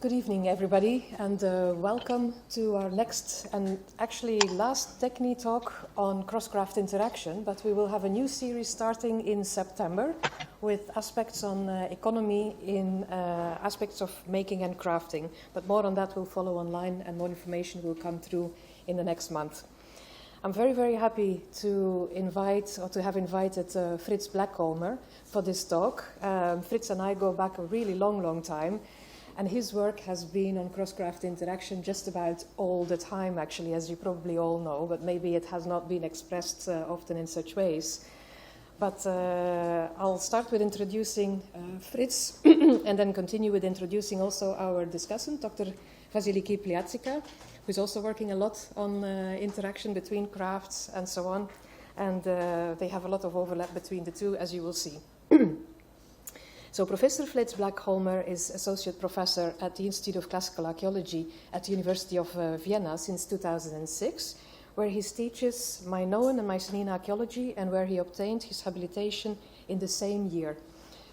Good evening, everybody, and welcome to our next and actually last TEXNH talk on cross-craft interaction, but we will have a new series starting in September with aspects on economy in aspects of making and crafting, but more on that will follow online and more information will come through in the next month. I'm very, very happy to have invited Fritz Blakolmer for this talk. Fritz and I go back a really long time. And his work has been on cross-craft interaction just about all the time, actually, as you probably all know, but maybe it has not been expressed often in such ways. But I'll start with introducing Fritz and then continue with introducing also our discussant, Dr. Vasiliki Pliatsika, who's also working a lot on interaction between crafts and so on. And they have a lot of overlap between the two, as you will see. So Professor Fritz Blakolmer is Associate Professor at the Institute of Classical Archaeology at the University of Vienna since 2006, where he teaches Minoan and Mycenaean archaeology and where he obtained his habilitation in the same year,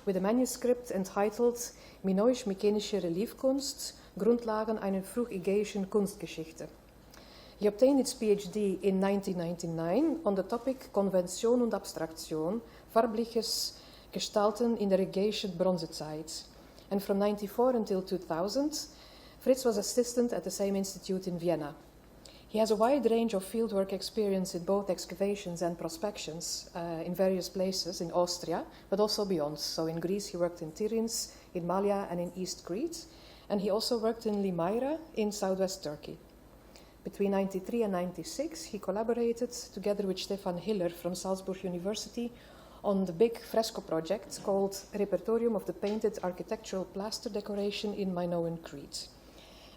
with a manuscript entitled Minoisch-Mykenische Reliefkunst, Grundlagen einer frühägyptischen Kunstgeschichte. He obtained his PhD in 1999 on the topic Konvention und Abstraktion, farbliches Gestalten in der Ägäischen Bronzezeit. And from 1994 until 2000, Fritz was assistant at the same institute in Vienna. He has a wide range of fieldwork experience in both excavations and prospections in various places in Austria, but also beyond. So in Greece he worked in Tiryns, in Malia and in East Crete, and he also worked in Limaira in southwest Turkey. Between 1993 and 1996 he collaborated together with Stefan Hiller from Salzburg University on the big fresco project called Repertorium of the Painted Architectural Plaster Decoration in Minoan Crete.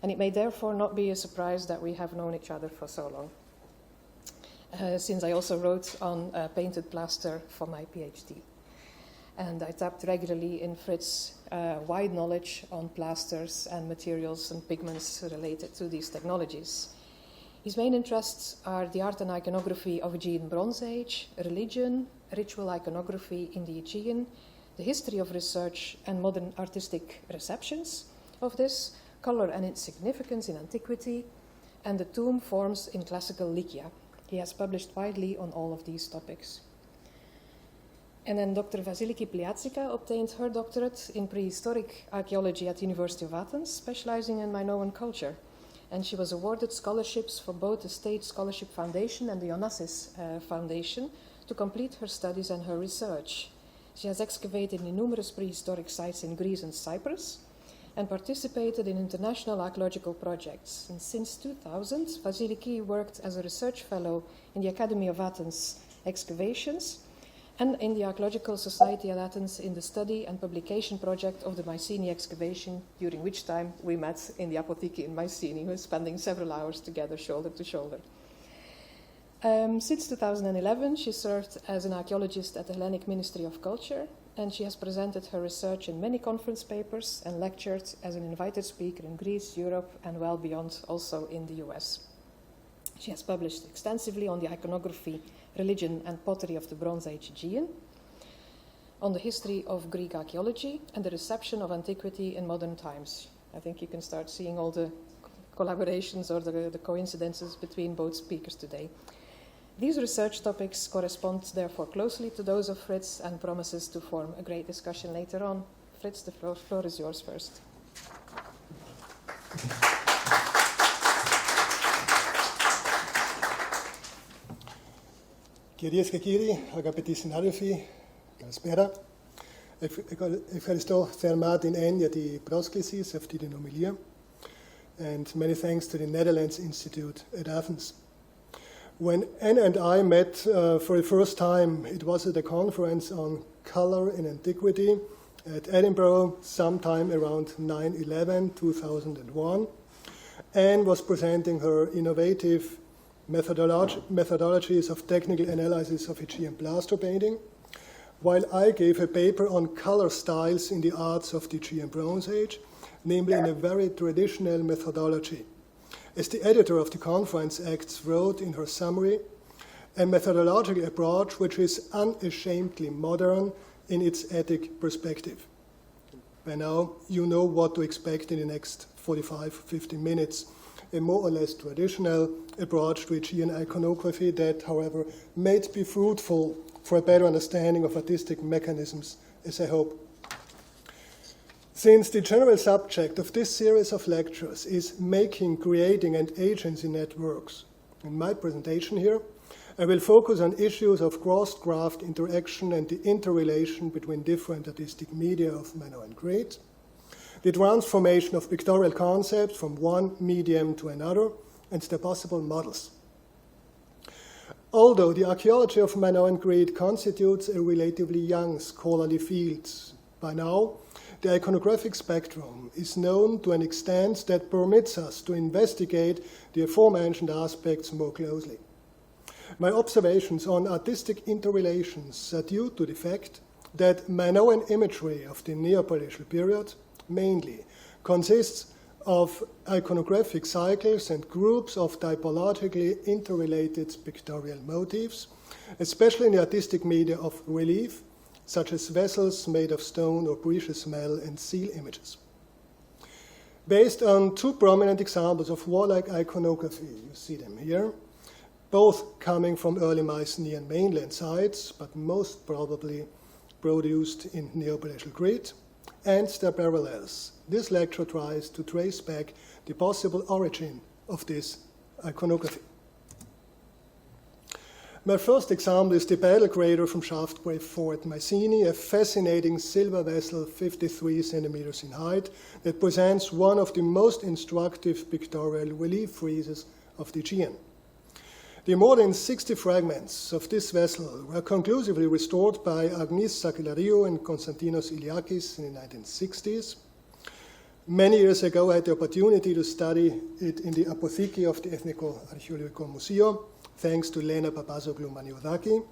And it may therefore not be a surprise that we have known each other for so long, since I also wrote on painted plaster for my PhD. And I tapped regularly in Fritz's wide knowledge on plasters and materials and pigments related to these technologies. His main interests are the art and iconography of Aegean Bronze Age, religion, ritual iconography in the Aegean, the history of research and modern artistic receptions of this, color and its significance in antiquity, and the tomb forms in classical Lycia. He has published widely on all of these topics. And then Dr. Vasiliki Pliatsika obtained her doctorate in prehistoric archaeology at the University of Athens, specializing in Minoan culture. And she was awarded scholarships for both the State Scholarship Foundation and the Onassis Foundation to complete her studies and her research. She has excavated in numerous prehistoric sites in Greece and Cyprus and participated in international archaeological projects. And since 2000, Vasiliki worked as a research fellow in the Academy of Athens Excavations and in the Archaeological Society at Athens in the study and publication project of the Mycenae excavation, during which time we met in the Apotheke in Mycenae, we were spending several hours together, shoulder to shoulder. Since 2011, she served as an archaeologist at the Hellenic Ministry of Culture, and she has presented her research in many conference papers and lectured as an invited speaker in Greece, Europe, and well beyond, also in the US. She has published extensively on the iconography, religion, and pottery of the Bronze Age Aegean, on the history of Greek archaeology, and the reception of antiquity in modern times. I think you can start seeing all the collaborations or the coincidences between both speakers today. These research topics correspond therefore closely to those of Fritz and promises to form a great discussion later on. Fritz, the floor is yours first. Κυρίες και κύριοι, αγαπητοί συνάδελφοι, καλησπέρα. Ευχαριστώ θερμά την N για την πρόσκληση σε αυτή την ομιλία. And many thanks to the Netherlands Institute at Athens. When N and I met for the first time, it was at a conference on color in antiquity at Edinburgh sometime around 9/11, 2001, and was presenting her innovative methodologies of technical analysis of Aegean plaster painting, while I gave a paper on color styles in the arts of the Aegean Bronze Age, namely in a very traditional methodology. As the editor of the conference acts wrote in her summary, a methodological approach which is unashamedly modern in its ethic perspective. By now, you know what to expect in the next 45, 50 minutes, a more or less traditional approach to Aegean iconography that, however, may be fruitful for a better understanding of artistic mechanisms, as I hope. Since the general subject of this series of lectures is making, creating, and agency networks, in my presentation here, I will focus on issues of cross-craft interaction and the interrelation between different artistic media of Minoan Crete, the transformation of pictorial concepts from one medium to another, and their possible models. Although the archaeology of Minoan Crete constitutes a relatively young scholarly field, by now, the iconographic spectrum is known to an extent that permits us to investigate the aforementioned aspects more closely. My observations on artistic interrelations are due to the fact that Minoan imagery of the Neopalatial period mainly consists of iconographic cycles and groups of typologically interrelated pictorial motifs, especially in the artistic media of relief, such as vessels made of stone or precious metal and seal images. Based on two prominent examples of warlike iconography, you see them here, both coming from early Mycenaean mainland sites, but most probably produced in Neopalatial Crete, and their parallels. This lecture tries to trace back the possible origin of this iconography. My first example is the battle crater from Shaftgrave Fort Mycenae, a fascinating silver vessel 53 centimeters in height that presents one of the most instructive pictorial relief friezes of the Aegean. The more than 60 fragments of this vessel were conclusively restored by Agnis Sakellariou and Konstantinos Iliakis in the 1960s. Many years ago, I had the opportunity to study it in the Apotheke of the National Archaeological Museum, thanks to Lena Papazoglou Maniodaki.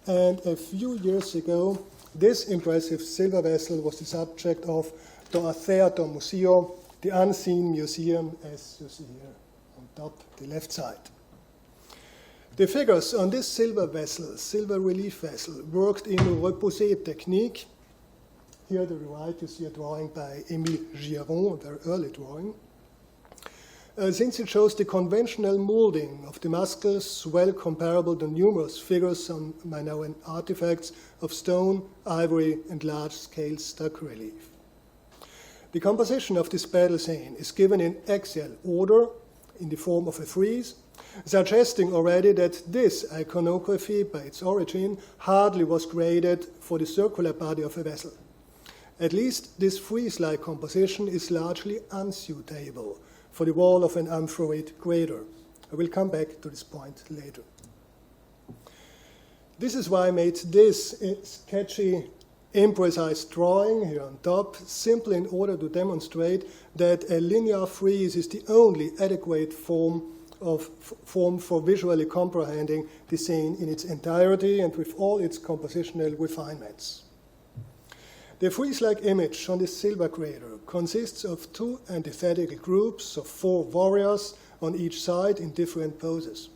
And a few years ago, this impressive silver vessel was the subject of the Theater Museo, the unseen museum, as you see here on top, the left side. The figures on this silver vessel, silver relief vessel, worked in repoussé technique. Here to the right, you see a drawing by Émile Giron, a very early drawing. Since it shows the conventional molding of the muscles, well comparable to numerous figures on Minoan artifacts of stone, ivory, and large-scale stucco relief. The composition of this battle scene is given in axial order in the form of a frieze, suggesting already that this iconography, by its origin, hardly was created for the circular body of a vessel. At least this frieze-like composition is largely unsuitable for the wall of an amphorid crater. I will come back to this point later. This is why I made this sketchy, imprecise drawing here on top, simply in order to demonstrate that a linear frieze is the only adequate form for visually comprehending the scene in its entirety and with all its compositional refinements. The frieze-like image on this silver crater consists of two antithetical groups of 4 warriors on each side in different poses.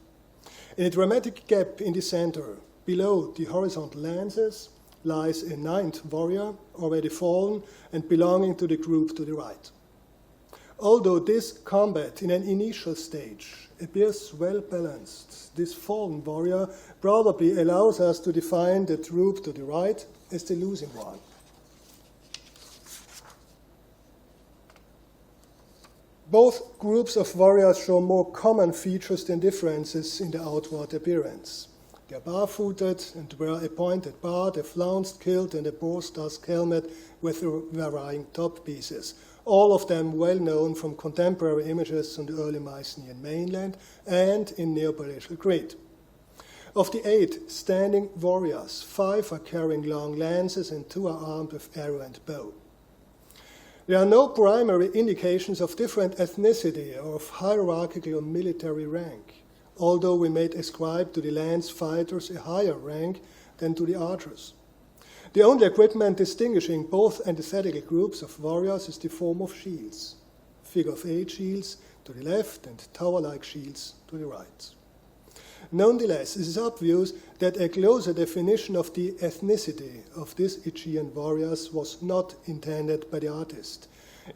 In a dramatic gap in the center, below the horizontal lances, lies a 9th warrior, already fallen and belonging to the group to the right. Although this combat in an initial stage appears well balanced, this fallen warrior probably allows us to define the group to the right as the losing one. Both groups of warriors show more common features than differences in the outward appearance. They are barefooted and wear a pointed bard, a flounced kilt, and a boar's tusk helmet with varying top pieces, all of them well known from contemporary images on the early Mycenaean mainland and in Neopalatial Crete. Of the 8 standing warriors, 5 are carrying long lances and 2 are armed with arrow and bow. There are no primary indications of different ethnicity or of hierarchical or military rank, although we may ascribe to the lance fighters a higher rank than to the archers. The only equipment distinguishing both antithetical groups of warriors is the form of shields, figure of 8 shields to the left and tower-like shields to the right. Nonetheless, it is obvious that a closer definition of the ethnicity of these Aegean warriors was not intended by the artist.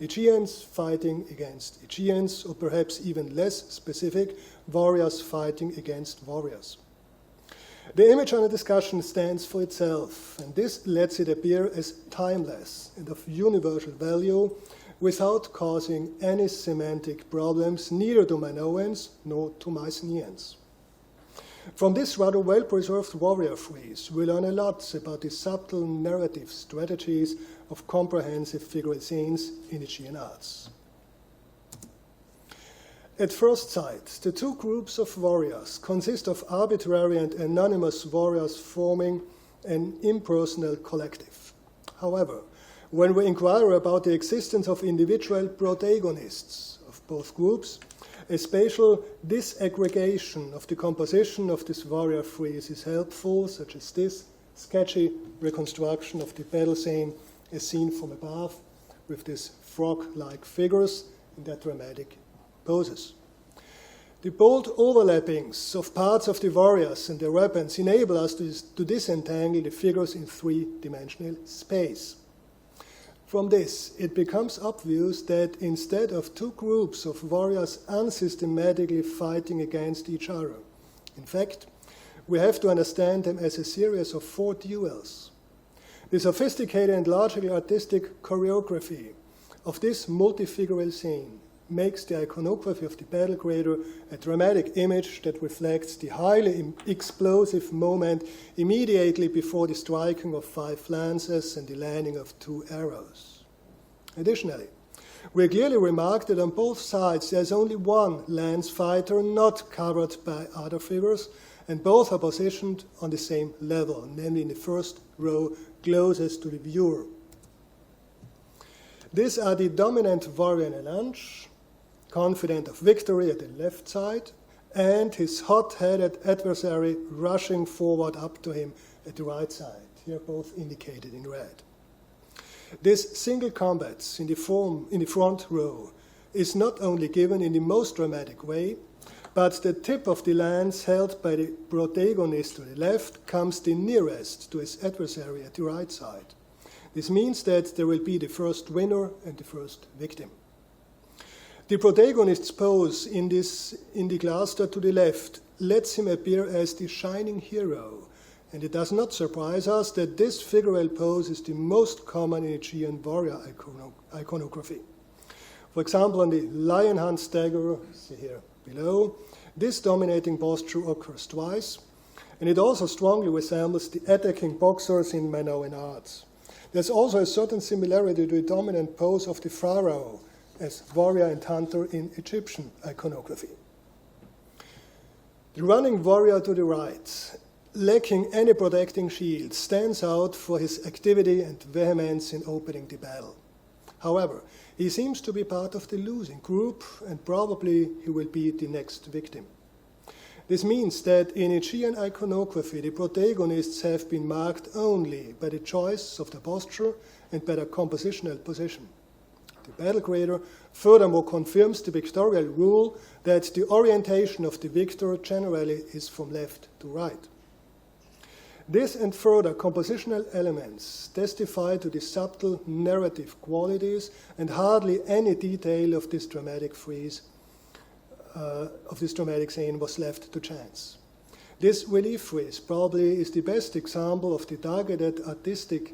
Aegeans fighting against Aegeans, or perhaps even less specific, warriors fighting against warriors. The image under discussion stands for itself, and this lets it appear as timeless and of universal value without causing any semantic problems neither to Minoans nor to Mycenaeans. From this rather well-preserved warrior frieze, we learn a lot about the subtle narrative strategies of comprehensive figural scenes in Aegean arts. At first sight, the two groups of warriors consist of arbitrary and anonymous warriors forming an impersonal collective. However, when we inquire about the existence of individual protagonists of both groups, a spatial disaggregation of the composition of this warrior frieze is helpful, such as this sketchy reconstruction of the battle scene as seen from above, with these frog-like figures in their dramatic poses. The bold overlappings of parts of the warriors and their weapons enable us to disentangle the figures in three-dimensional space. From this, it becomes obvious that instead of two groups of warriors unsystematically fighting against each other, in fact, we have to understand them as a series of 4 duels. The sophisticated and largely artistic choreography of this multifigural scene makes the iconography of the battle greater a dramatic image that reflects the highly explosive moment immediately before the striking of 5 lances and the landing of 2 arrows. Additionally, we clearly remark that on both sides there is only one lance fighter not covered by other figures, and both are positioned on the same level, namely in the first row closest to the viewer. These are the dominant warrior in a lunge, confident of victory at the left side, and his hot-headed adversary rushing forward up to him at the right side, here both indicated in red. This single combat in the front row is not only given in the most dramatic way, but the tip of the lance held by the protagonist to the left comes the nearest to his adversary at the right side. This means that there will be the first winner and the first victim. The protagonist's pose in the cluster to the left lets him appear as the shining hero, and it does not surprise us that this figural pose is the most common in Aegean warrior iconography. For example, on the lion hunt stagger, see here below, this dominating posture occurs twice, and it also strongly resembles the attacking boxers in Minoan arts. There's also a certain similarity to the dominant pose of the pharaoh as warrior and hunter in Egyptian iconography. The running warrior to the right, lacking any protecting shield, stands out for his activity and vehemence in opening the battle. However, he seems to be part of the losing group, and probably he will be the next victim. This means that in Aegean iconography, the protagonists have been marked only by the choice of their posture and by their compositional position. The battle creator furthermore confirms the pictorial rule that the orientation of the victor generally is from left to right. This and further compositional elements testify to the subtle narrative qualities, and hardly any detail of this dramatic frieze, of this dramatic scene was left to chance. This relief frieze probably is the best example of the targeted artistic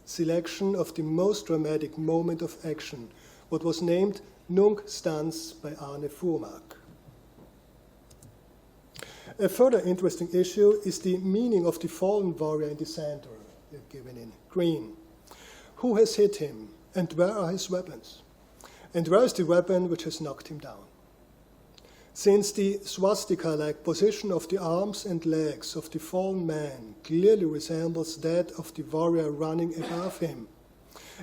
selection of the most dramatic moment of action, what was named Nunc Stans by Arne Furmark. A further interesting issue is the meaning of the fallen warrior in the center, given in green. Who has hit him, and where are his weapons? And where is the weapon which has knocked him down? Since the swastika-like position of the arms and legs of the fallen man clearly resembles that of the warrior running above him,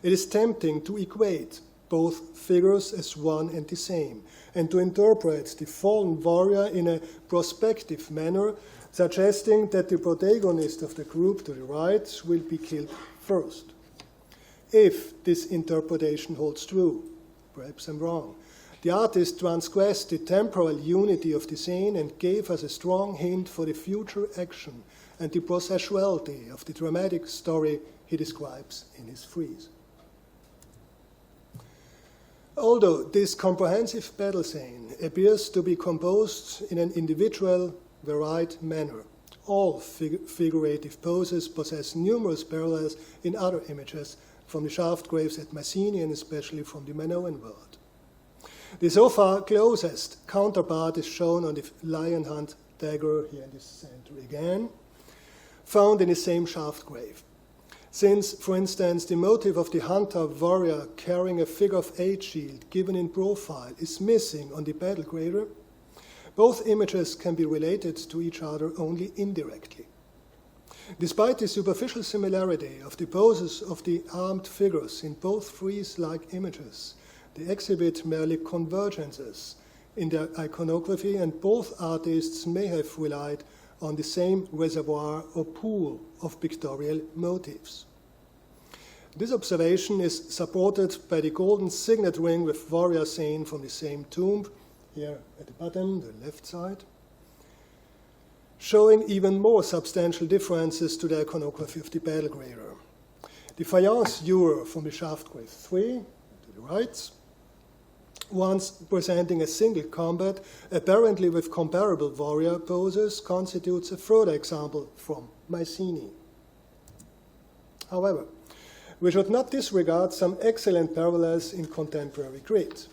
it is tempting to equate both figures as one and the same, and to interpret the fallen warrior in a prospective manner, suggesting that the protagonist of the group to the right will be killed first. If this interpretation holds true, perhaps I'm wrong, the artist transgressed the temporal unity of the scene and gave us a strong hint for the future action and the processuality of the dramatic story he describes in his frieze. Although this comprehensive battle scene appears to be composed in an individual, varied manner, all figurative poses possess numerous parallels in other images from the shaft graves at Mycenae and especially from the Minoan world. The so far closest counterpart is shown on the lion hunt dagger here in the center again, found in the same shaft grave. Since, for instance, the motif of the hunter warrior carrying a figure of 8 shield given in profile is missing on the battle crater, both images can be related to each other only indirectly. Despite the superficial similarity of the poses of the armed figures in both frieze-like images, they exhibit merely convergences in their iconography, and both artists may have relied on the same reservoir or pool of pictorial motifs. This observation is supported by the golden signet ring with warrior scene from the same tomb, here at the bottom, the left side, showing even more substantial differences to the iconography of the battle crater. The faience ewer from the shaft grave 3, to the right, once presenting a single combat, apparently with comparable warrior poses, constitutes a further example from Mycenae. However, we should not disregard some excellent parallels in contemporary Crete.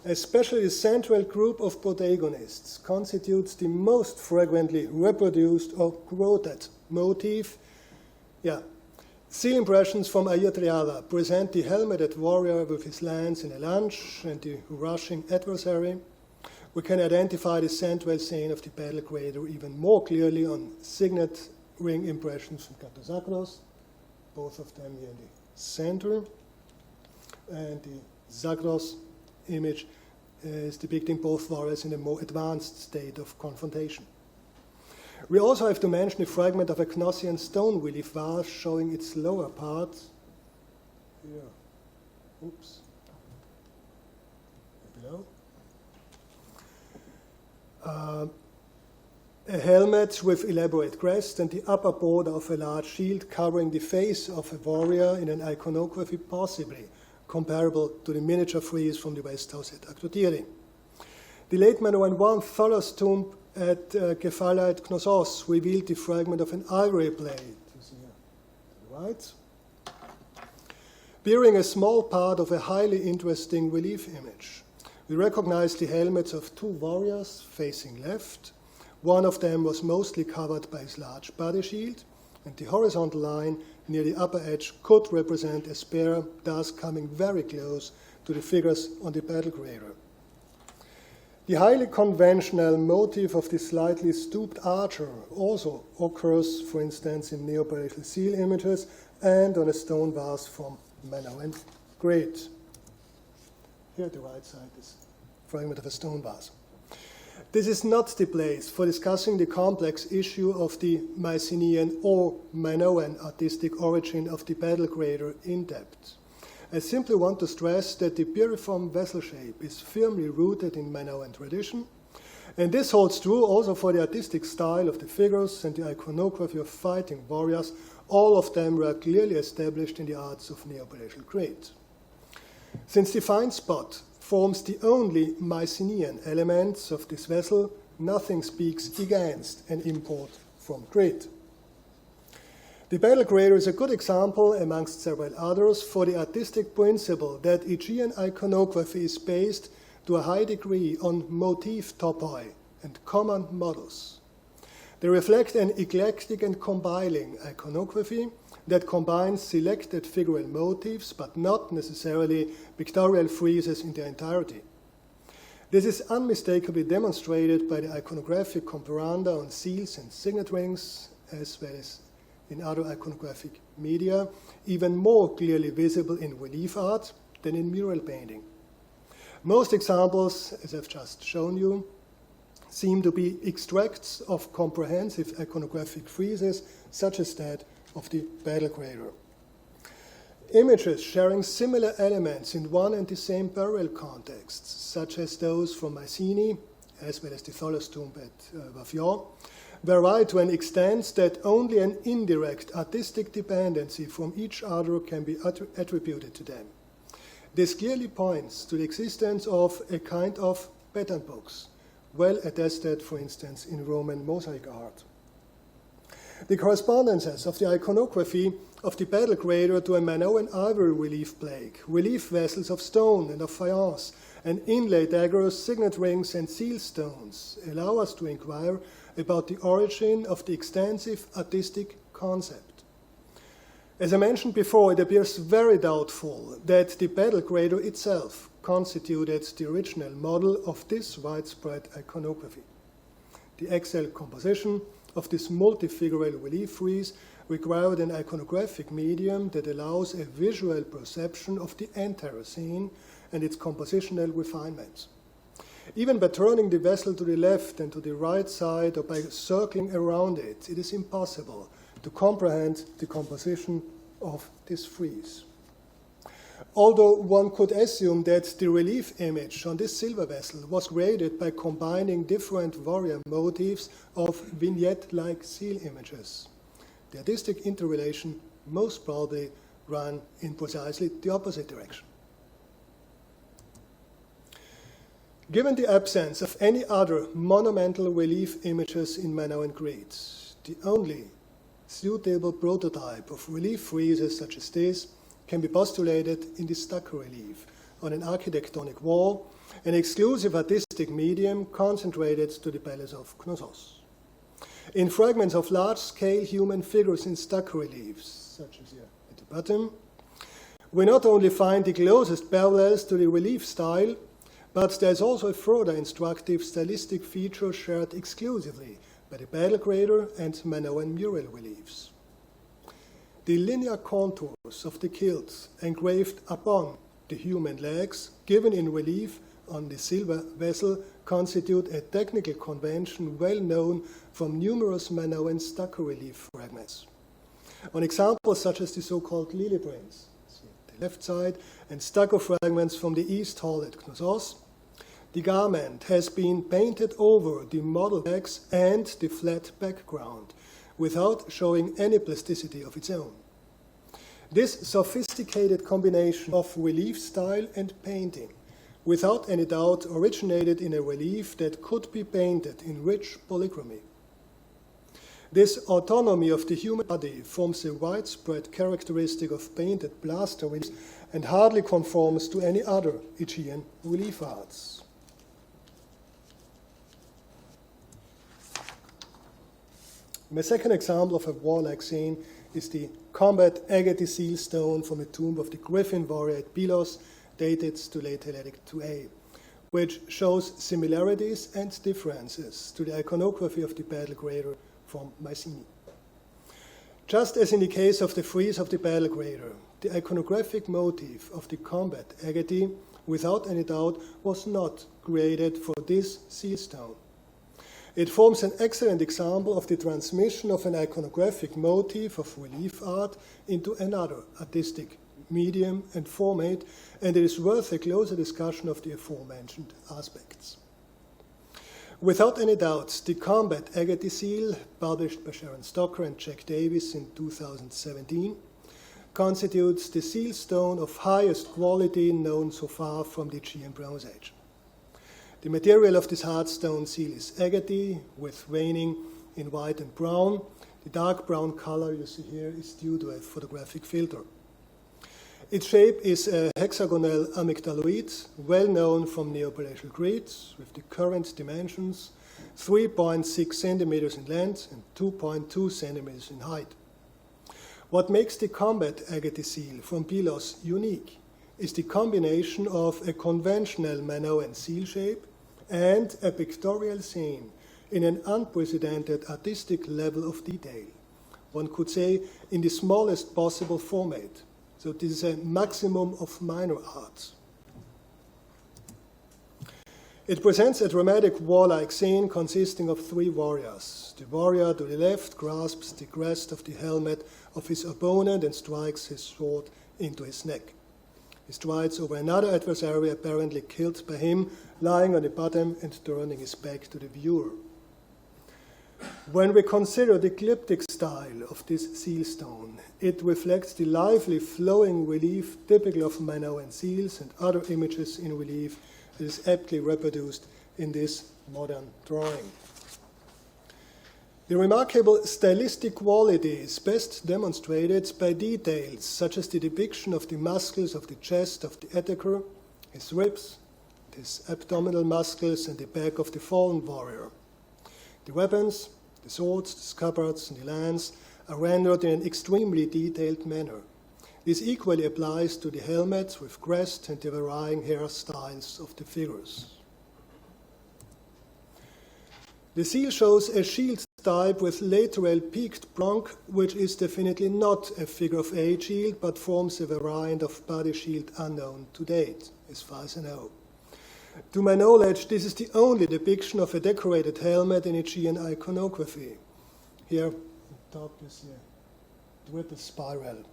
Especially the central group of protagonists constitutes the most frequently reproduced or quoted motif. Seal impressions from Ayutthaya present the helmeted warrior with his lance in a lunge and the rushing adversary. We can identify the central scene of the battle crater even more clearly on signet ring impressions from Katozakros, both of them here in the center, and the Zagros image is depicting both warriors in a more advanced state of confrontation. We also have to mention a fragment of a Cnossian stone relief vase showing its lower part. Here. Oops. Below. A helmet with elaborate crest and the upper border of a large shield covering the face of a warrior in an iconography possibly comparable to the miniature frieze from the West House at Akrotiri. The late Minoan I Tholos tomb at Kephala at Knossos revealed the fragment of an ivory blade, you see here to the right, bearing a small part of a highly interesting relief image. We recognize the helmets of 2 warriors facing left. One of them was mostly covered by his large body shield, and the horizontal line near the upper edge could represent a spear, thus coming very close to the figures on the battle crater. The highly conventional motif of the slightly stooped archer also occurs, for instance, in neopalatine seal images and on a stone vase from Minoan Crete. Here at the right side is a fragment of a stone vase. This is not the place for discussing the complex issue of the Mycenaean or Minoan artistic origin of the battle crater in depth. I simply want to stress that the piriform vessel shape is firmly rooted in Minoan tradition, and this holds true also for the artistic style of the figures and the iconography of fighting warriors. All of them were clearly established in the arts of Neopalatial Crete. Since the find spot forms the only Mycenaean elements of this vessel, nothing speaks against an import from Crete. The battle crater is a good example, amongst several others, for the artistic principle that Aegean iconography is based to a high degree on motif topoi and common models. They reflect an eclectic and combining iconography that combines selected figural motifs, but not necessarily pictorial friezes in their entirety. This is unmistakably demonstrated by the iconographic comparanda on seals and signet rings, as well as in other iconographic media, even more clearly visible in relief art than in mural painting. Most examples, as I've just shown you, seem to be extracts of comprehensive iconographic friezes, such as that of the battle crater. Images sharing similar elements in one and the same burial contexts, such as those from Mycenae, as well as the Tholos tomb at Vafion, vary to an extent that only an indirect artistic dependency from each other can be attributed to them. This clearly points to the existence of a kind of pattern books, well attested, for instance, in Roman mosaic art. The correspondences of the iconography of the battle crater to a Minoan ivory relief plaque, relief vessels of stone and of faience, and inlay daggers, signet rings, and seal stones allow us to inquire about the origin of the extensive artistic concept. As I mentioned before, it appears very doubtful that the battle crater itself constituted the original model of this widespread iconography. The École composition of this multifigural relief frieze required an iconographic medium that allows a visual perception of the entire scene and its compositional refinements. Even by turning the vessel to the left and to the right side or by circling around it, it is impossible to comprehend the composition of this frieze. Although one could assume that the relief image on this silver vessel was created by combining different warrior motifs of vignette-like seal images, the artistic interrelation most probably ran in precisely the opposite direction. Given the absence of any other monumental relief images in Minoan Crete, the only suitable prototype of relief friezes such as this can be postulated in the stucco relief on an architectonic wall, an exclusive artistic medium concentrated to the palace of Knossos. In fragments of large-scale human figures in stucco reliefs, such as here at the bottom, we not only find the closest parallels to the relief style, but there's also a further instructive stylistic feature shared exclusively by the battle crater and Minoan mural reliefs. The linear contours of the kilt engraved upon the human legs, given in relief on the silver vessel, constitute a technical convention well known from numerous Minoan stucco relief fragments. On examples such as the so-called lily prints, the left side, and stucco fragments from the East Hall at Knossos, the garment has been painted over the model legs and the flat background, without showing any plasticity of its own. This sophisticated combination of relief style and painting, without any doubt, originated in a relief that could be painted in rich polychromy. This autonomy of the human body forms a widespread characteristic of painted plaster reliefs and hardly conforms to any other Aegean relief arts. My second example of a warlike scene is the combat agate seal stone from a tomb of the Griffin warrior at Pylos, dated to late Hellenic 2a, which shows similarities and differences to the iconography of the battle crater from Mycenae. Just as in the case of the frieze of the battle crater, the iconographic motif of the combat agate, without any doubt, was not created for this seal stone. It forms an excellent example of the transmission of an iconographic motif of relief art into another artistic medium and format, and it is worth a closer discussion of the aforementioned aspects. Without any doubt, the combat agate seal, published by Sharon Stocker and Jack Davis in 2017, constitutes the seal stone of highest quality known so far from the Aegean Bronze Age. The material of this hard stone seal is agate, with veining in white and brown. The dark brown color you see here is due to a photographic filter. Its shape is a hexagonal amygdaloid, well known from Neopalatial Crete, with the current dimensions 3.6 centimeters in length and 2.2 centimeters in height. What makes the combat agate seal from Pylos unique is the combination of a conventional Minoan seal shape and a pictorial scene in an unprecedented artistic level of detail. One could say in the smallest possible format. So this is a maximum of minor art. It presents a dramatic warlike scene consisting of three warriors. The warrior to the left grasps the crest of the helmet of his opponent and strikes his sword into his neck. He strides over another adversary apparently killed by him, lying on the bottom and turning his back to the viewer. When we consider the ecliptic style of this seal stone, it reflects the lively flowing relief typical of Minoan seals and other images in relief that is aptly reproduced in this modern drawing. The remarkable stylistic quality is best demonstrated by details such as the depiction of the muscles of the chest of the attacker, his ribs, his abdominal muscles, and the back of the fallen warrior. The weapons, the swords, the scabbards, and the lance are rendered in an extremely detailed manner. This equally applies to the helmets with crest and the varying hairstyles of the figures. The seal shows a shield type with lateral peaked bronch, which is definitely not a figure of 8 shield, but forms a variant of body shield unknown to date, as far as I know. To my knowledge, this is the only depiction of a decorated helmet in Aegean iconography. Here, on top you see a triple spiral.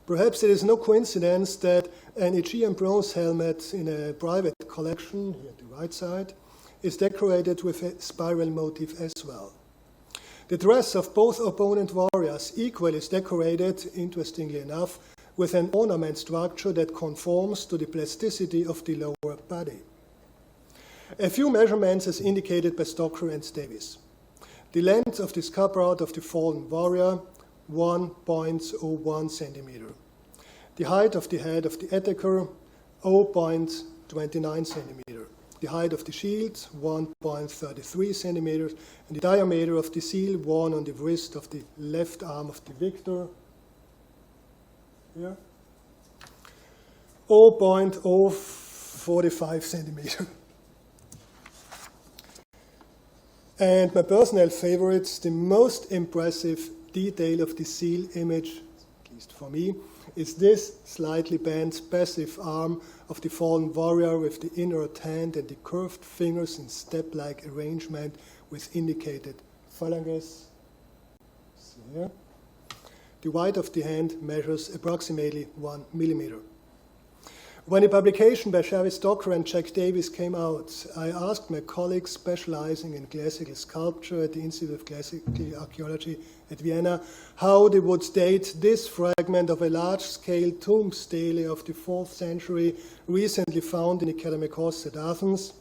Perhaps it is no coincidence that an Aegean bronze helmet in a private collection, here at the right side, is decorated with a spiral motif as well. The dress of both opponent warriors equally is decorated, interestingly enough, with an ornament structure that conforms to the plasticity of the lower body. A few measurements as indicated by Stocker and Davis. The length of the scabbard of the fallen warrior, 1.01 centimeter. The height of the head of the attacker, 0.29 centimeter. The height of the shield, 1.33 centimeters, and the diameter of the seal worn on the wrist of the left arm of the victor, here, 0.045 centimeter. And my personal favorite, the most impressive detail of the seal image, at least for me, is this slightly bent passive arm of the fallen warrior with the inert hand and the curved fingers in step-like arrangement with indicated phalanges. See here. The width of the hand measures approximately 1 millimeter. When the publication by Sherry Stocker and Jack Davis came out, I asked my colleagues specializing in classical sculpture at the Institute of Classical Archaeology at Vienna how they would date this fragment of a large-scale tomb stele of the 4th century recently found in the Academicos at Athens.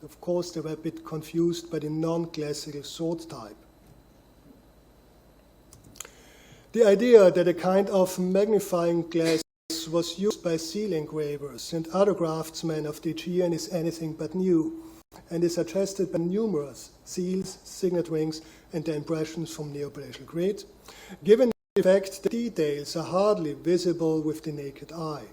Of course, they were a bit confused by the non-classical sword type. The idea that a kind of magnifying glass was used by seal engravers and other craftsmen of the Aegean is anything but new, and is suggested by numerous seals, signet rings, and their impressions from Neopalatial Crete, given the fact that details are hardly visible with the naked eye.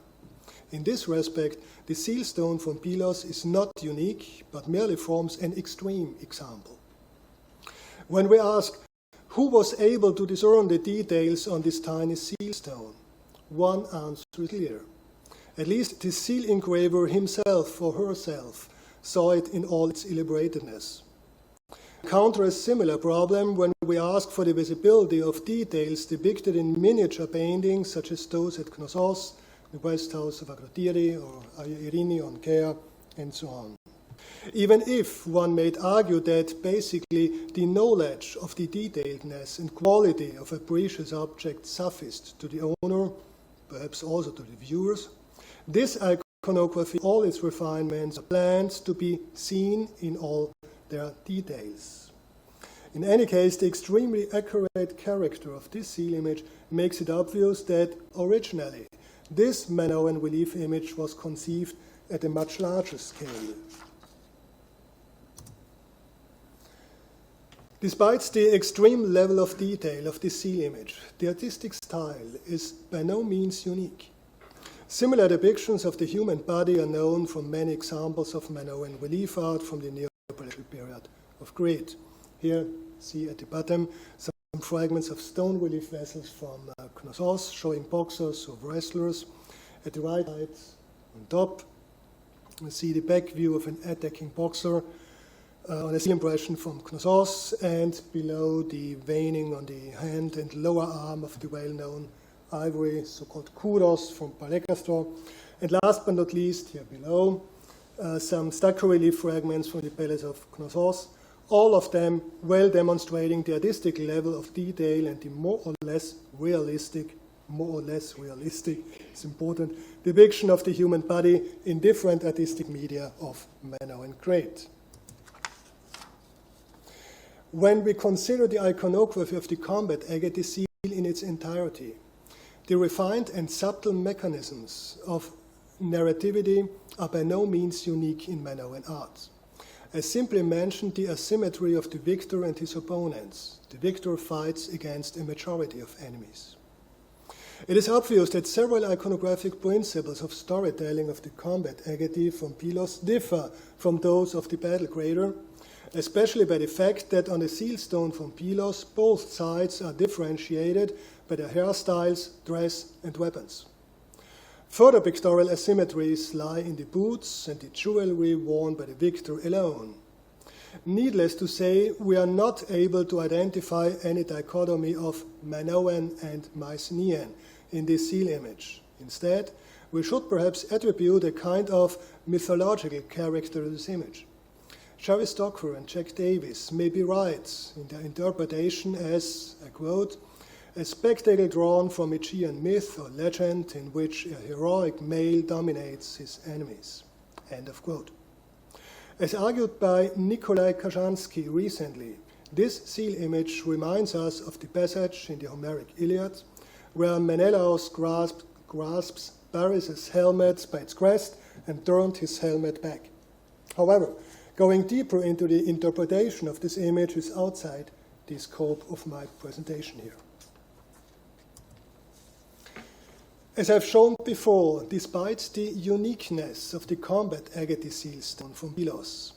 In this respect, the seal stone from Pylos is not unique, but merely forms an extreme example. When we ask, who was able to discern the details on this tiny seal stone? One answer is clear. At least the seal engraver himself or herself saw it in all its elaboratedness. We encounter a similar problem when we ask for the visibility of details depicted in miniature paintings such as those at Knossos, the West House of Akrotiri, or Irini on Kea, and so on. Even if one might argue that basically the knowledge of the detailedness and quality of a precious object sufficed to the owner, perhaps also to the viewers, this iconography, all its refinements, are planned to be seen in all their details. In any case, the extremely accurate character of this seal image makes it obvious that originally this Minoan relief image was conceived at a much larger scale. Despite the extreme level of detail of this seal image, the artistic style is by no means unique. Similar depictions of the human body are known from many examples of Minoan relief art from the Neopalatial period of Crete. Here, see at the bottom, some fragments of stone relief vessels from Knossos showing boxers or wrestlers. At the right side, on top, you see the back view of an attacking boxer on a seal impression from Knossos, and below the veining on the hand and lower arm of the well-known ivory, so-called kudos from Palekastro. And last but not least, here below, some stucco relief fragments from the Palace of Knossos, all of them well demonstrating the artistic level of detail and the more or less realistic, it's important, depiction of the human body in different artistic media of Minoan crate. When we consider the iconography of the combat agate seal in its entirety, the refined and subtle mechanisms of narrativity are by no means unique in Minoan art. I simply mentioned the asymmetry of the victor and his opponents. The victor fights against a majority of enemies. It is obvious that several iconographic principles of storytelling of the combat agate from Pylos differ from those of the battle crater, especially by the fact that on the seal stone from Pylos, both sides are differentiated by their hairstyles, dress, and weapons. Further pictorial asymmetries lie in the boots and the jewelry worn by the victor alone. Needless to say, we are not able to identify any dichotomy of Minoan and Mycenaean in this seal image. Instead, we should perhaps attribute a kind of mythological character to this image. Sherry Stocker and Jack Davis may be right in their interpretation as, I quote, a spectacle drawn from Aegean myth or legend in which a heroic male dominates his enemies, end of quote. As argued by Nikolai Kashansky recently, this seal image reminds us of the passage in the Homeric Iliad where Menelaus grasps Paris' helmet by its crest and turned his helmet back. However, going deeper into the interpretation of this image is outside the scope of my presentation here. As I've shown before, despite the uniqueness of the combat agate seal stone from Pylos,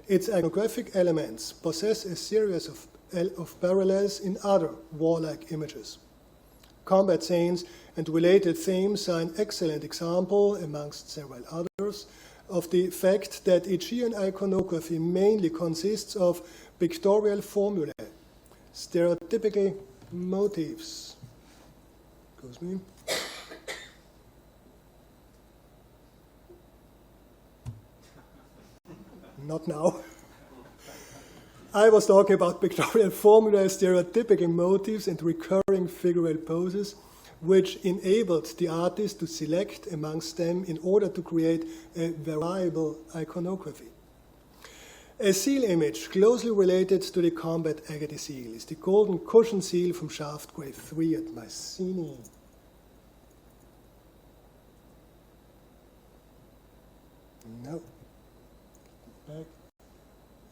its iconographic elements possess a series of parallels in other warlike images. Combat scenes and related themes are an excellent example, amongst several others, of the fact that Aegean iconography mainly consists of pictorial formulae, stereotypical motifs. Excuse me. Not now. I was talking about pictorial formulae, stereotypical motifs, and recurring figural poses, which enabled the artist to select amongst them in order to create a variable iconography. A seal image closely related to the combat agate seal is the golden cushion seal from shaft grave 3 at Mycenae. No. Back.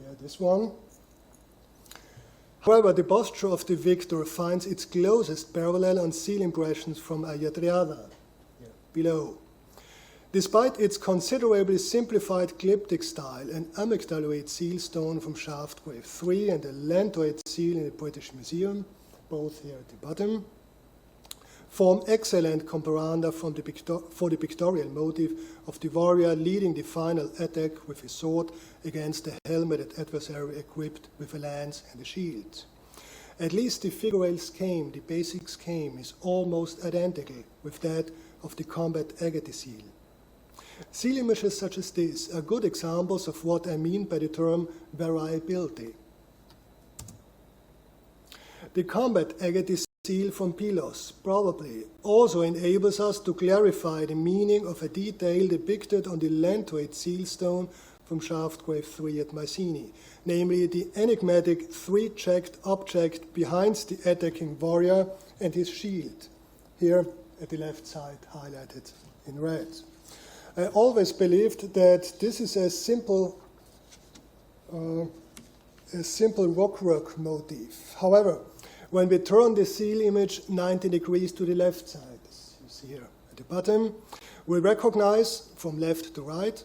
Yeah, this one. However, the posture of the victor finds its closest parallel on seal impressions from Ayatriada, below. Despite its considerably simplified cliptic style, an amygdaloid seal stone from shaft grave 3 and a lantoid seal in the British Museum, both here at the bottom, form excellent comparanda for the pictorial motif of the warrior leading the final attack with his sword against a helmeted adversary equipped with a lance and a shield. At least the figural scheme, the basic scheme, is almost identical with that of the combat agate seal. Seal images such as this are good examples of what I mean by the term variability. The combat agate seal from Pylos probably also enables us to clarify the meaning of a detail depicted on the lantoid seal stone from shaft grave 3 at Mycenae, namely the enigmatic three-checked object behind the attacking warrior and his shield, here at the left side highlighted in red. I always believed that this is a simple rockwork motif. However, when we turn the seal image 90 degrees to the left side, as you see here at the bottom, we recognize from left to right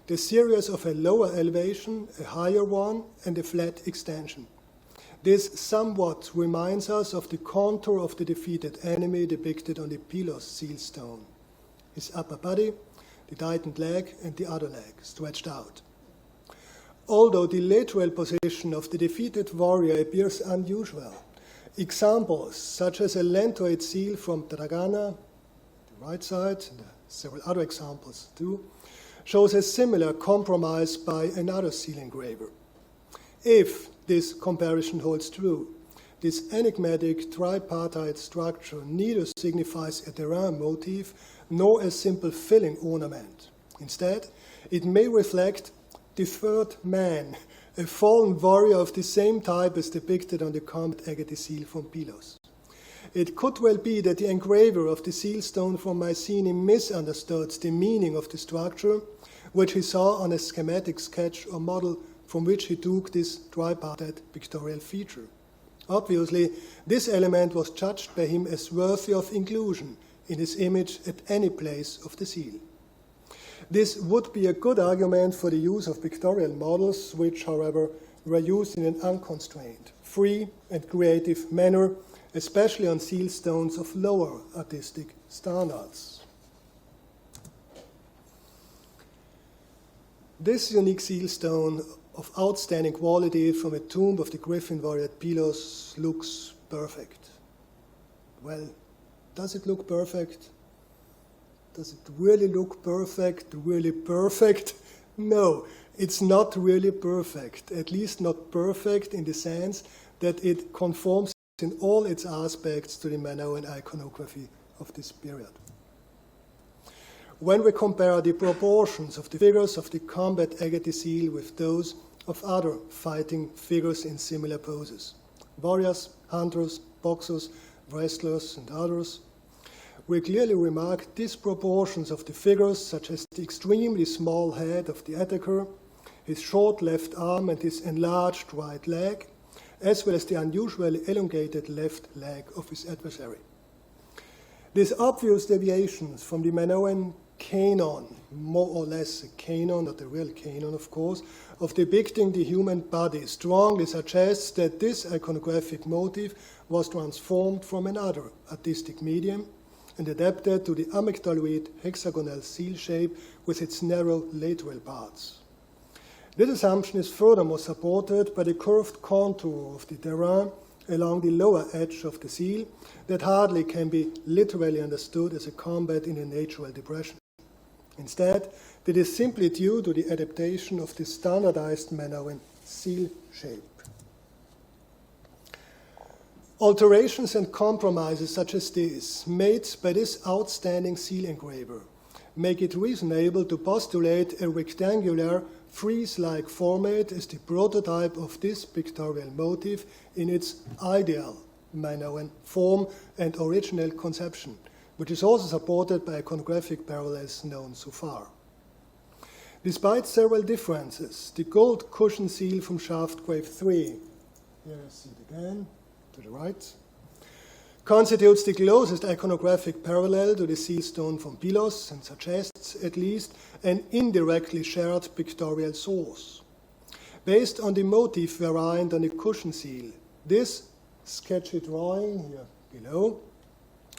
the series of a lower elevation, a higher one, and a flat extension. This somewhat reminds us of the contour of the defeated enemy depicted on the Pylos seal stone. His upper body, the tightened leg, and the other leg stretched out. Although the lateral position of the defeated warrior appears unusual, examples such as a lantoid seal from Dragana, the right side, and several other examples too, shows a similar compromise by another seal engraver. If this comparison holds true, this enigmatic tripartite structure neither signifies a terrain motif nor a simple filling ornament. Instead, it may reflect the third man, a fallen warrior of the same type as depicted on the combat agate seal from Pylos. It could well be that the engraver of the seal stone from Mycenae misunderstood the meaning of the structure, which he saw on a schematic sketch or model from which he took this tripartite pictorial feature. Obviously, this element was judged by him as worthy of inclusion in his image at any place of the seal. This would be a good argument for the use of pictorial models, which, however, were used in an unconstrained, free and creative manner, especially on seal stones of lower artistic standards. This unique seal stone of outstanding quality from a tomb of the Griffin warrior at Pylos looks perfect. Well, does it look perfect? Does it really look perfect? Really perfect? No, it's not really perfect, at least not perfect in the sense that it conforms in all its aspects to the Minoan iconography of this period. When we compare the proportions of the figures of the combat agate seal with those of other fighting figures in similar poses, warriors, hunters, boxers, wrestlers, and others, we clearly remark disproportions of the figures, such as the extremely small head of the attacker, his short left arm and his enlarged right leg, as well as the unusually elongated left leg of his adversary. These obvious deviations from the Minoan canon, more or less a canon, not a real canon of course, of depicting the human body strongly suggests that this iconographic motif was transformed from another artistic medium and adapted to the amygdaloid hexagonal seal shape with its narrow lateral parts. This assumption is furthermore supported by the curved contour of the terrain along the lower edge of the seal that hardly can be literally understood as a combat in a natural depression. Instead, it is simply due to the adaptation of the standardized Minoan seal shape. Alterations and compromises such as these, made by this outstanding seal engraver, make it reasonable to postulate a rectangular, frieze-like format as the prototype of this pictorial motif in its ideal Minoan form and original conception, which is also supported by iconographic parallels known so far. Despite several differences, the gold cushion seal from shaft grave 3, here you see it again, to the right, constitutes the closest iconographic parallel to the seal stone from Pylos and suggests at least an indirectly shared pictorial source. Based on the motif variant on the cushion seal, this sketchy drawing here below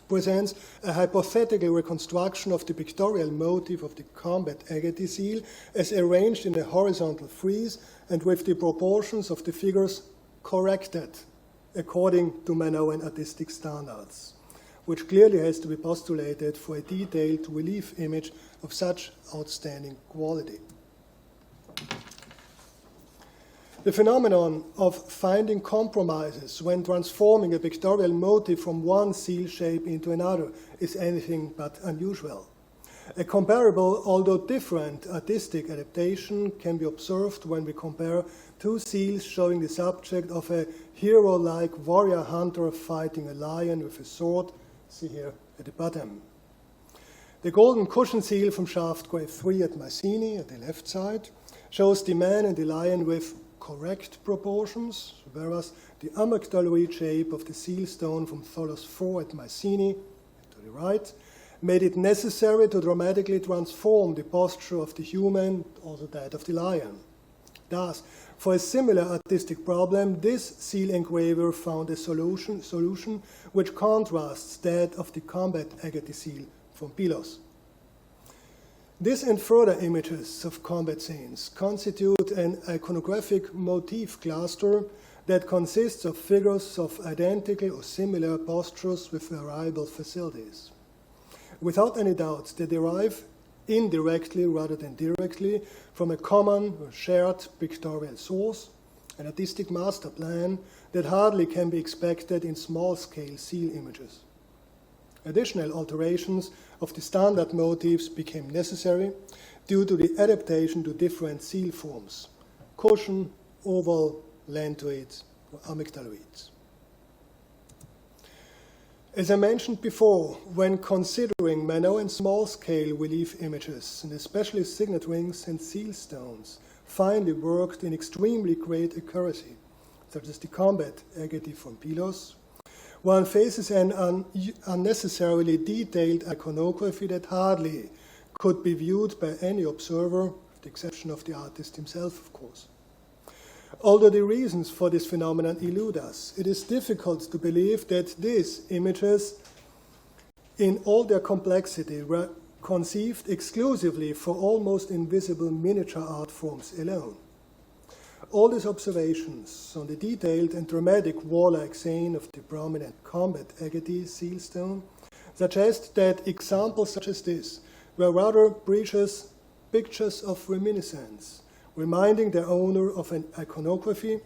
presents a hypothetical reconstruction of the pictorial motif of the combat agate seal as arranged in a horizontal frieze and with the proportions of the figures corrected according to Minoan artistic standards, which clearly has to be postulated for a detailed relief image of such outstanding quality. The phenomenon of finding compromises when transforming a pictorial motif from one seal shape into another is anything but unusual. A comparable, although different, artistic adaptation can be observed when we compare two seals showing the subject of a hero-like warrior hunter fighting a lion with a sword, see here at the bottom. The golden cushion seal from shaft grave 3 at Mycenae at the left side shows the man and the lion with correct proportions, whereas the amygdaloid shape of the seal stone from Tholos 4 at Mycenae, to the right, made it necessary to dramatically transform the posture of the human, also that of the lion. Thus, for a similar artistic problem, this seal engraver found a solution which contrasts that of the combat agate seal from Pylos. This and further images of combat scenes constitute an iconographic motif cluster that consists of figures of identical or similar postures with variable facilities. Without any doubt, they derive indirectly rather than directly from a common or shared pictorial source, an artistic master plan that hardly can be expected in small-scale seal images. Additional alterations of the standard motifs became necessary due to the adaptation to different seal forms: cushion, oval, lantoid, or amygdaloid. As I mentioned before, when considering Minoan small-scale relief images, and especially signet rings and seal stones, finely worked in extremely great accuracy, such as the combat agate from Pylos, one faces an unnecessarily detailed iconography that hardly could be viewed by any observer, with the exception of the artist himself, of course. Although the reasons for this phenomenon elude us, it is difficult to believe that these images, in all their complexity, were conceived exclusively for almost invisible miniature art forms alone. All these observations on the detailed and dramatic warlike scene of the prominent combat agate seal stone suggest that examples such as this were rather precious pictures of reminiscence, reminding their owner of an iconography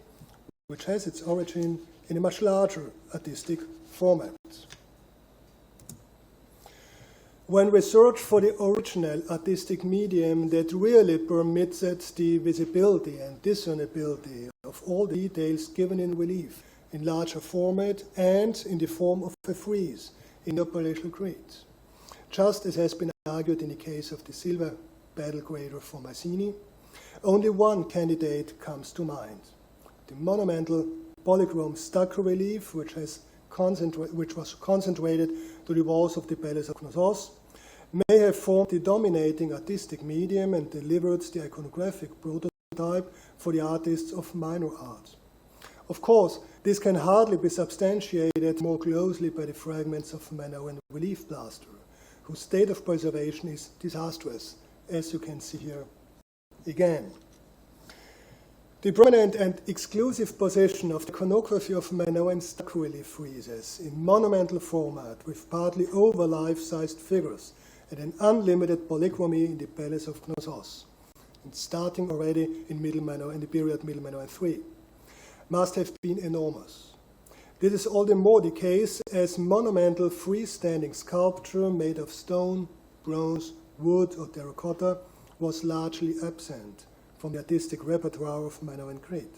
which has its origin in a much larger artistic format. When we search for the original artistic medium that really permitted the visibility and discernibility of all the details given in relief in larger format and in the form of a frieze in upper glacial Crete, just as has been argued in the case of the silver battle crater from Mycenae, only one candidate comes to mind: the monumental polychrome stucco relief which was concentrated to the walls of the Palace of Knossos, may have formed the dominating artistic medium and delivered the iconographic prototype for the artists of minor art. Of course, this can hardly be substantiated more closely by the fragments of Minoan relief plaster, whose state of preservation is disastrous, as you can see here again. The prominent and exclusive position of the iconography of Minoan stucco relief friezes in monumental format with partly over life-sized figures and an unlimited polychromy in the Palace of Knossos, and starting already in the period Middle Minoan III, must have been enormous. This is all the more the case as monumental freestanding sculpture made of stone, bronze, wood, or terracotta was largely absent from the artistic repertoire of Minoan Crete.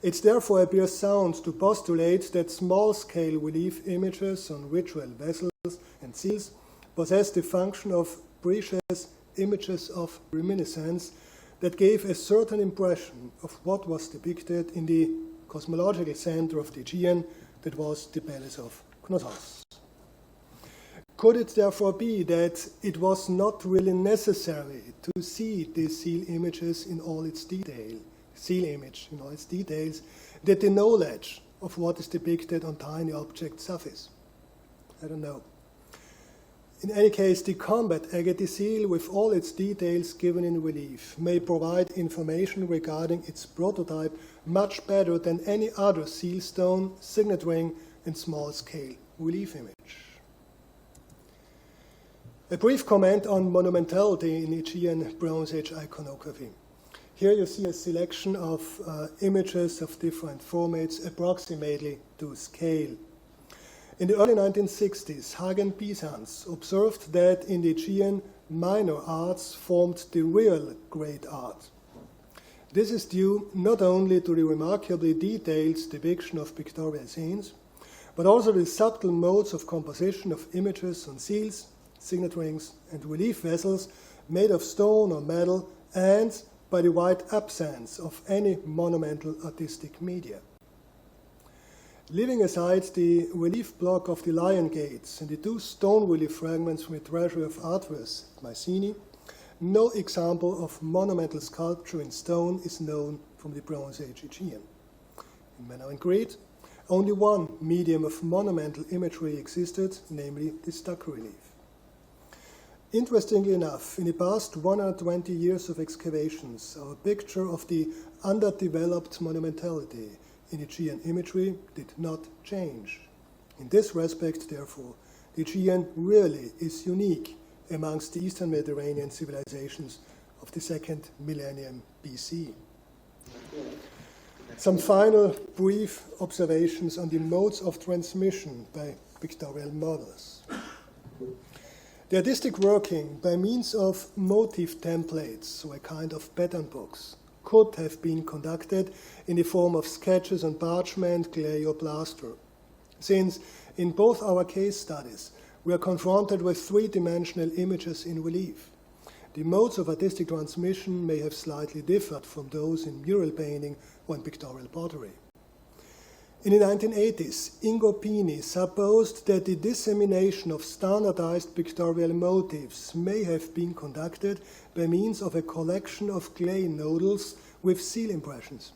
It therefore appears sound to postulate that small-scale relief images on ritual vessels and seals possess the function of precious images of reminiscence that gave a certain impression of what was depicted in the cosmological center of the Aegean, that was the Palace of Knossos. Could it therefore be that it was not really necessary to see these seal images in all its detail, that the knowledge of what is depicted on tiny objects suffice? I don't know. In any case, the combat agate seal, with all its details given in relief, may provide information regarding its prototype much better than any other seal stone, signet ring, and small-scale relief image. A brief comment on monumentality in Aegean Bronze Age iconography. Here you see a selection of images of different formats approximately to scale. In the early 1960s, Hagen Pisans observed that in the Aegean, minor arts formed the real great art. This is due not only to the remarkably detailed depiction of pictorial scenes, but also the subtle modes of composition of images on seals, signet rings, and relief vessels made of stone or metal, and by the wide absence of any monumental artistic media. Leaving aside the relief block of the Lion Gates and the two stone relief fragments from the Treasury of Artworks at Mycenae, no example of monumental sculpture in stone is known from the Bronze Age Aegean. In Minoan Crete, only one medium of monumental imagery existed, namely the stucco relief. Interestingly enough, in the past 120 years of excavations, our picture of the underdeveloped monumentality in Aegean imagery did not change. In this respect, therefore, the Aegean really is unique amongst the Eastern Mediterranean civilizations of the second millennium BC. Some final brief observations on the modes of transmission by pictorial models. The artistic working by means of motif templates, so a kind of pattern books, could have been conducted in the form of sketches on parchment, clay, or plaster. Since in both our case studies, we are confronted with three-dimensional images in relief. The modes of artistic transmission may have slightly differed from those in mural painting or in pictorial pottery. In the 1980s, Ingo Pini supposed that the dissemination of standardized pictorial motifs may have been conducted by means of a collection of clay noodles with seal impressions.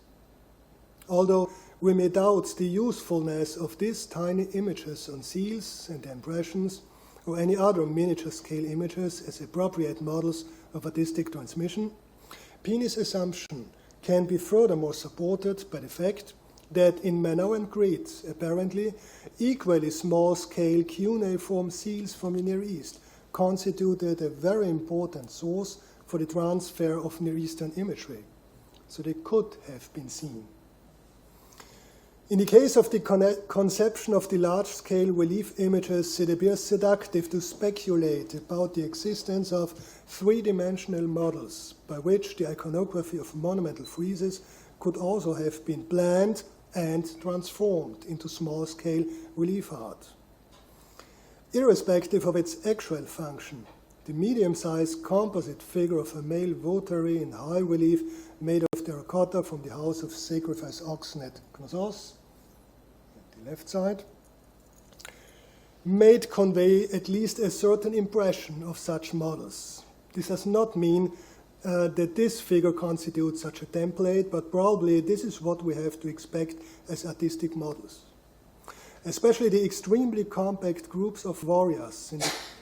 Although we may doubt the usefulness of these tiny images on seals and impressions or any other miniature scale images as appropriate models of artistic transmission, Pini's assumption can be furthermore supported by the fact that in Minoan Crete, apparently, equally small-scale cuneiform seals from the Near East constituted a very important source for the transfer of Near Eastern imagery, so they could have been seen. In the case of the conception of the large-scale relief images, it appears seductive to speculate about the existence of three-dimensional models by which the iconography of monumental friezes could also have been planned and transformed into small-scale relief art. Irrespective of its actual function, the medium-sized composite figure of a male votary in high relief made of terracotta from the house of sacrifice oxen at Knossos, at the left side, may convey at least a certain impression of such models. This does not mean that this figure constitutes such a template, but probably this is what we have to expect as artistic models. Especially the extremely compact groups of warriors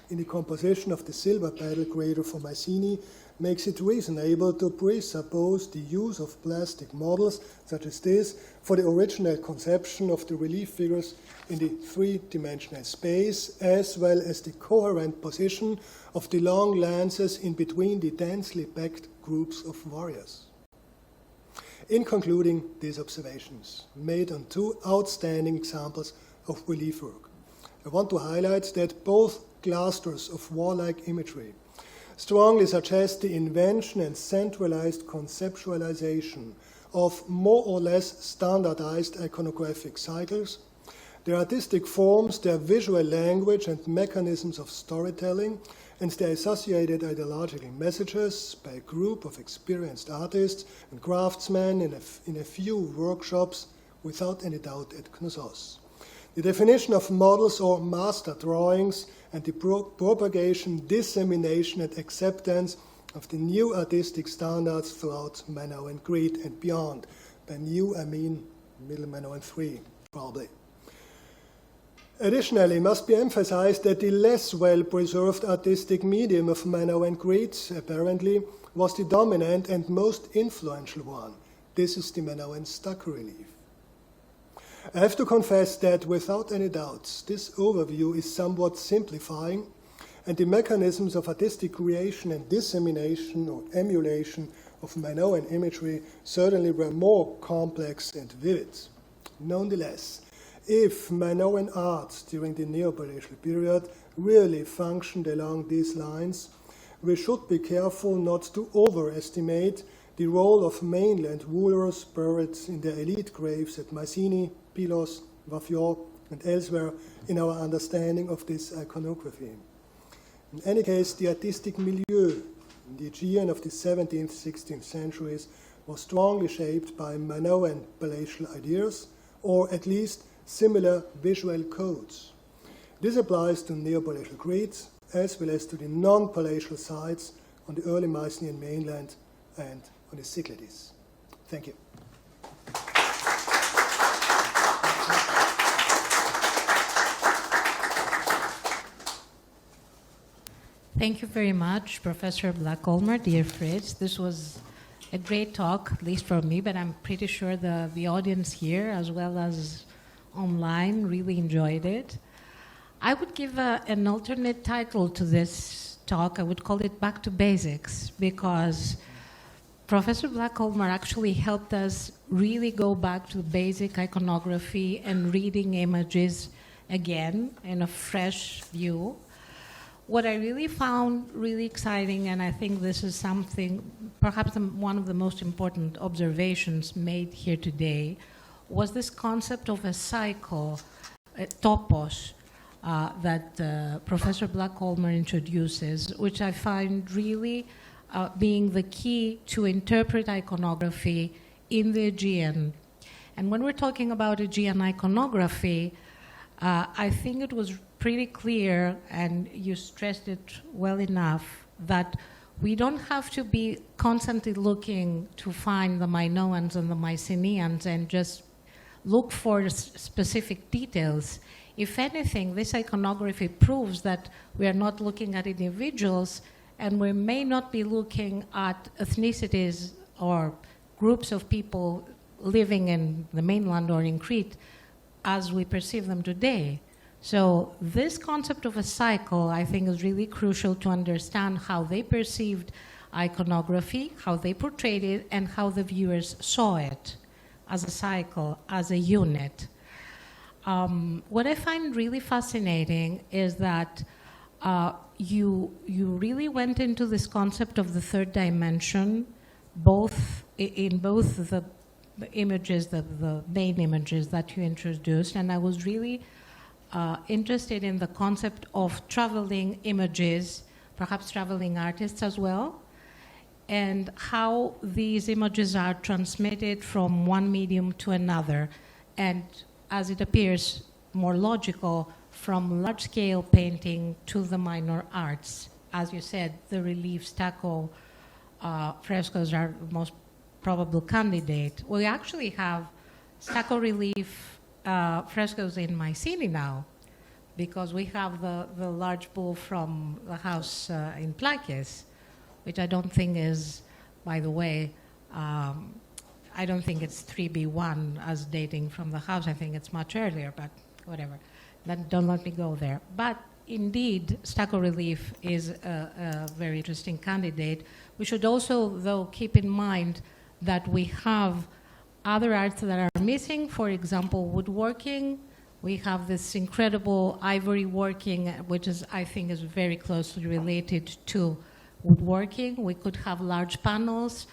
in the composition of the silver battle crater for Mycenae makes it reasonable to presuppose the use of plastic models such as this for the original conception of the relief figures in the three-dimensional space, as well as the coherent position of the long lances in between the densely packed groups of warriors. In concluding these observations made on two outstanding examples of relief work, I want to highlight that both clusters of warlike imagery strongly suggest the invention and centralized conceptualization of more or less standardized iconographic cycles, their artistic forms, their visual language and mechanisms of storytelling, and their associated ideological messages by a group of experienced artists and craftsmen in a few workshops, without any doubt at Knossos. The definition of models or master drawings and the propagation, dissemination and acceptance of the new artistic standards throughout Minoan Crete and beyond. By new, I mean Middle Minoan III, probably. Additionally, it must be emphasized that the less well-preserved artistic medium of Minoan Crete, apparently, was the dominant and most influential one. This is the Minoan stucco relief. I have to confess that, without any doubts, this overview is somewhat simplifying, and the mechanisms of artistic creation and dissemination or emulation of Minoan imagery certainly were more complex and vivid. Nonetheless, if Minoan art during the Neo-Palatial period really functioned along these lines, we should be careful not to overestimate the role of mainland rulers buried in their elite graves at Mycenae, Pylos, Vaphios, and elsewhere in our understanding of this iconography. In any case, the artistic milieu in the Aegean of the 17th, 16th centuries was strongly shaped by Minoan palatial ideas, or at least similar visual codes. This applies to Neo-Palatial Crete, as well as to the non-palatial sites on the early Mycenaean mainland and on the Cyclades. Thank you. Thank you very much, Professor Blakolmer, dear Fritz. This was a great talk, at least for me, but I'm pretty sure the audience here, as well as online, really enjoyed it. I would give an alternate title to this talk. I would call it Back to Basics, because Professor Blakolmer actually helped us really go back to basic iconography and reading images again in a fresh view. What I really found really exciting, and I think this is something, perhaps one of the most important observations made here today, was this concept of a cycle, topos, that Professor Blakolmer introduces, which I find really being the key to interpret iconography in the Aegean. And when we're talking about Aegean iconography, I think it was pretty clear, and you stressed it well enough, that we don't have to be constantly looking to find the Minoans and the Mycenaeans and just look for specific details. If anything, this iconography proves that we are not looking at individuals, and we may not be looking at ethnicities or groups of people living in the mainland or in Crete as we perceive them today. So this concept of a cycle, I think, is really crucial to understand how they perceived iconography, how they portrayed it, and how the viewers saw it as a cycle, as a unit. What I find really fascinating is that you really went into this concept of the third dimension, in both the images, the main images that you introduced, and I was really interested in the concept of traveling images, perhaps traveling artists as well, and how these images are transmitted from one medium to another, and as it appears more logical, from large-scale painting to the minor arts. As you said, the relief stucco frescoes are the most probable candidate. We actually have stucco relief frescoes in Mycenae now, because we have the large bull from the house in Pliatsika, which I don't think is, by the way, I don't think it's 3B1 as dating from the house. I think it's much earlier, but whatever. Don't let me go there. But indeed, stucco relief is a very interesting candidate. We should also, though, keep in mind that we have other arts that are missing. For example, woodworking. We have this incredible ivory working, which is, I think, is very closely related to woodworking. We could have large panels,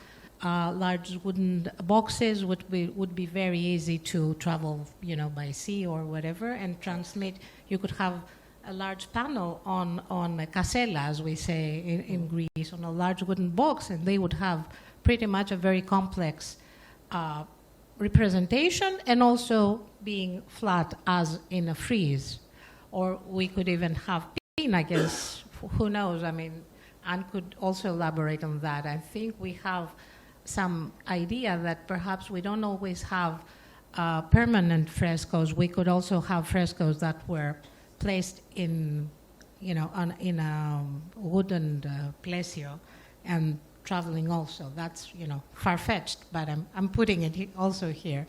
large wooden boxes, would be very easy to travel, by sea or whatever, and transmit. You could have a large panel on a casella, as we say in Greece, on a large wooden box, and they would have pretty much a very complex representation, and also being flat as in a frieze. Or we could even have pin, I guess, who knows? I mean, Anne could also elaborate on that. I think we have some idea that perhaps we don't always have permanent frescoes. We could also have frescoes that were placed in, in a wooden plesio and traveling also. That's, far-fetched, but I'm putting it also here.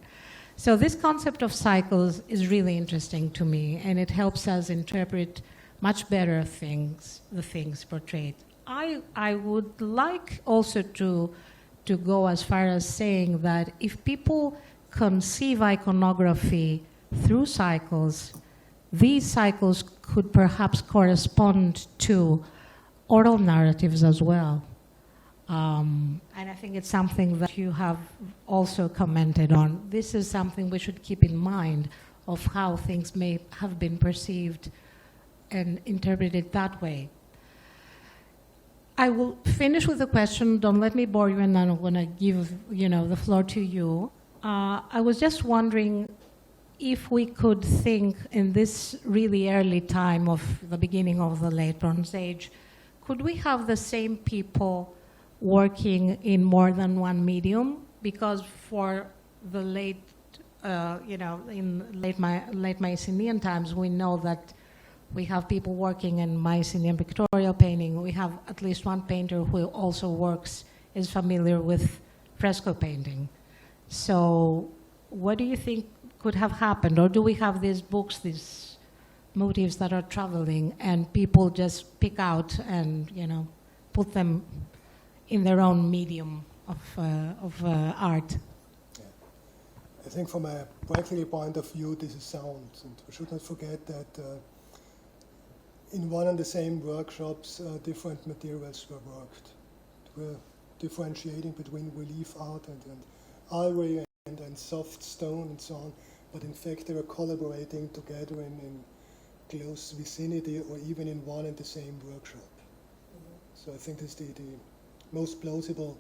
So this concept of cycles is really interesting to me, and it helps us interpret much better the things portrayed. I would like also to go as far as saying that if people conceive iconography through cycles, these cycles could perhaps correspond to oral narratives as well. And I think it's something that you have also commented on. This is something we should keep in mind of how things may have been perceived and interpreted that way. I will finish with a question. Don't let me bore you, and I'm going to give the floor to you. I was just wondering if we could think in this really early time of the beginning of the late Bronze Age, could we have the same people working in more than one medium? Because for the late, in late Mycenaean times, we know that we have people working in Mycenaean pictorial painting. We have at least one painter who also is familiar with fresco painting. So what do you think could have happened? Or do we have these books, these motifs that are traveling, and people just pick out and, put them in their own medium art. Yeah. I think from a practical point of view, this is sound. And we should not forget that in one and the same workshops, different materials were worked. We're differentiating between relief art and ivory and soft stone and so on. But in fact, they were collaborating together in close vicinity or even in one and the same workshop. So I think this is the most plausible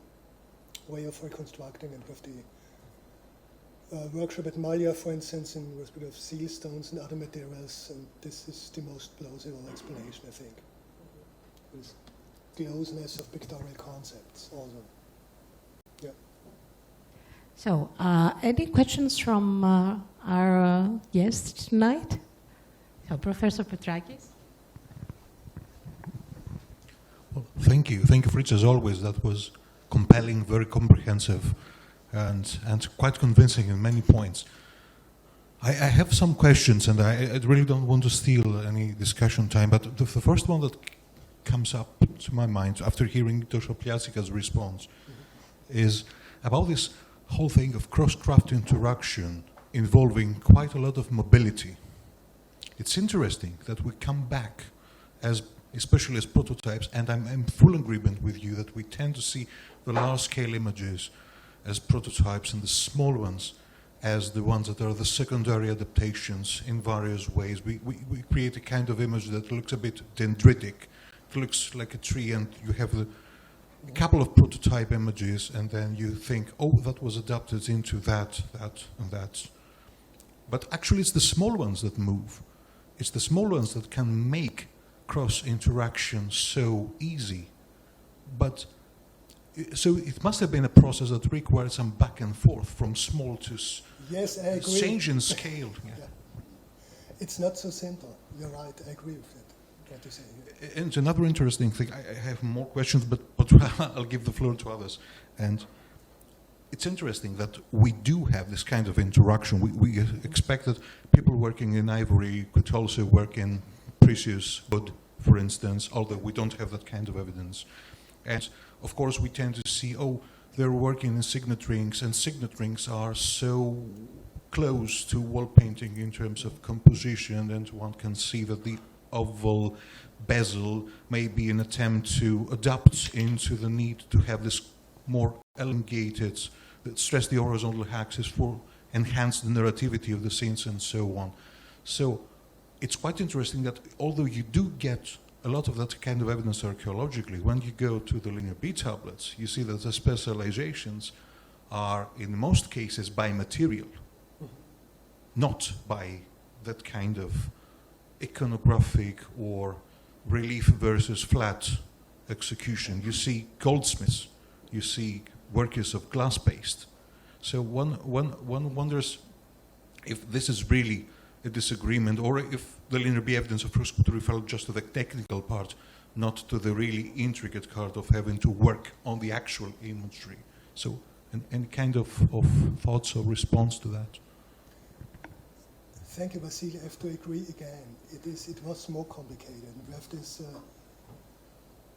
way of reconstructing, and with the workshop at Malia, for instance, in respect of seal stones and other materials, and this is the most plausible explanation, I think. With closeness of pictorial concepts also. Yeah. So, any questions from our guests tonight? So, Professor Petrakis. Well, thank you. Thank you, Fritz, as always. That was compelling, very comprehensive, and quite convincing in many points. I have some questions, and I really don't want to steal any discussion time, but the first one that comes up to my mind after hearing Dr. Pliatsika's response is about this whole thing of cross-craft interaction involving quite a lot of mobility. It's interesting that we come back, especially as prototypes, and I'm in full agreement with you that we tend to see the large-scale images as prototypes and the small ones as the ones that are the secondary adaptations in various ways. We create a kind of image that looks a bit dendritic. It looks like a tree, and you have a couple of prototype images, and then you think, oh, that was adapted into that, and that. But actually, it's the small ones that move. It's the small ones that can make cross-interaction so easy. But so it must have been a process that required some back and forth from small to yes, I agree. Change in scale. Yeah. Yeah. It's not so simple. You're right. I agree with that. What to say here. And another interesting thing, I have more questions, but I'll give the floor to others. And it's interesting that we do have this kind of interaction. We expect that people working in ivory could also work in precious wood, for instance, although we don't have that kind of evidence. And of course, we tend to see, oh, they're working in signet rings, and signet rings are so close to wall painting in terms of composition, and one can see that the oval bezel may be an attempt to adapt into the need to have this more elongated, that stress the horizontal axis for enhance the narrativity of the scenes and so on. So it's quite interesting that although you do get a lot of that kind of evidence archaeologically, when you go to the linear B tablets, you see that the specializations are, in most cases, by material, not by that kind of iconographic or relief versus flat execution. You see goldsmiths, you see workers of glass paste. So one wonders if this is really a disagreement, or if the linear B evidence of course could refer just to the technical part, not to the really intricate part of having to work on the actual imagery. So any kind of thoughts or response to that? Thank you, Vasiliki. I have to agree again. It was more complicated. We have this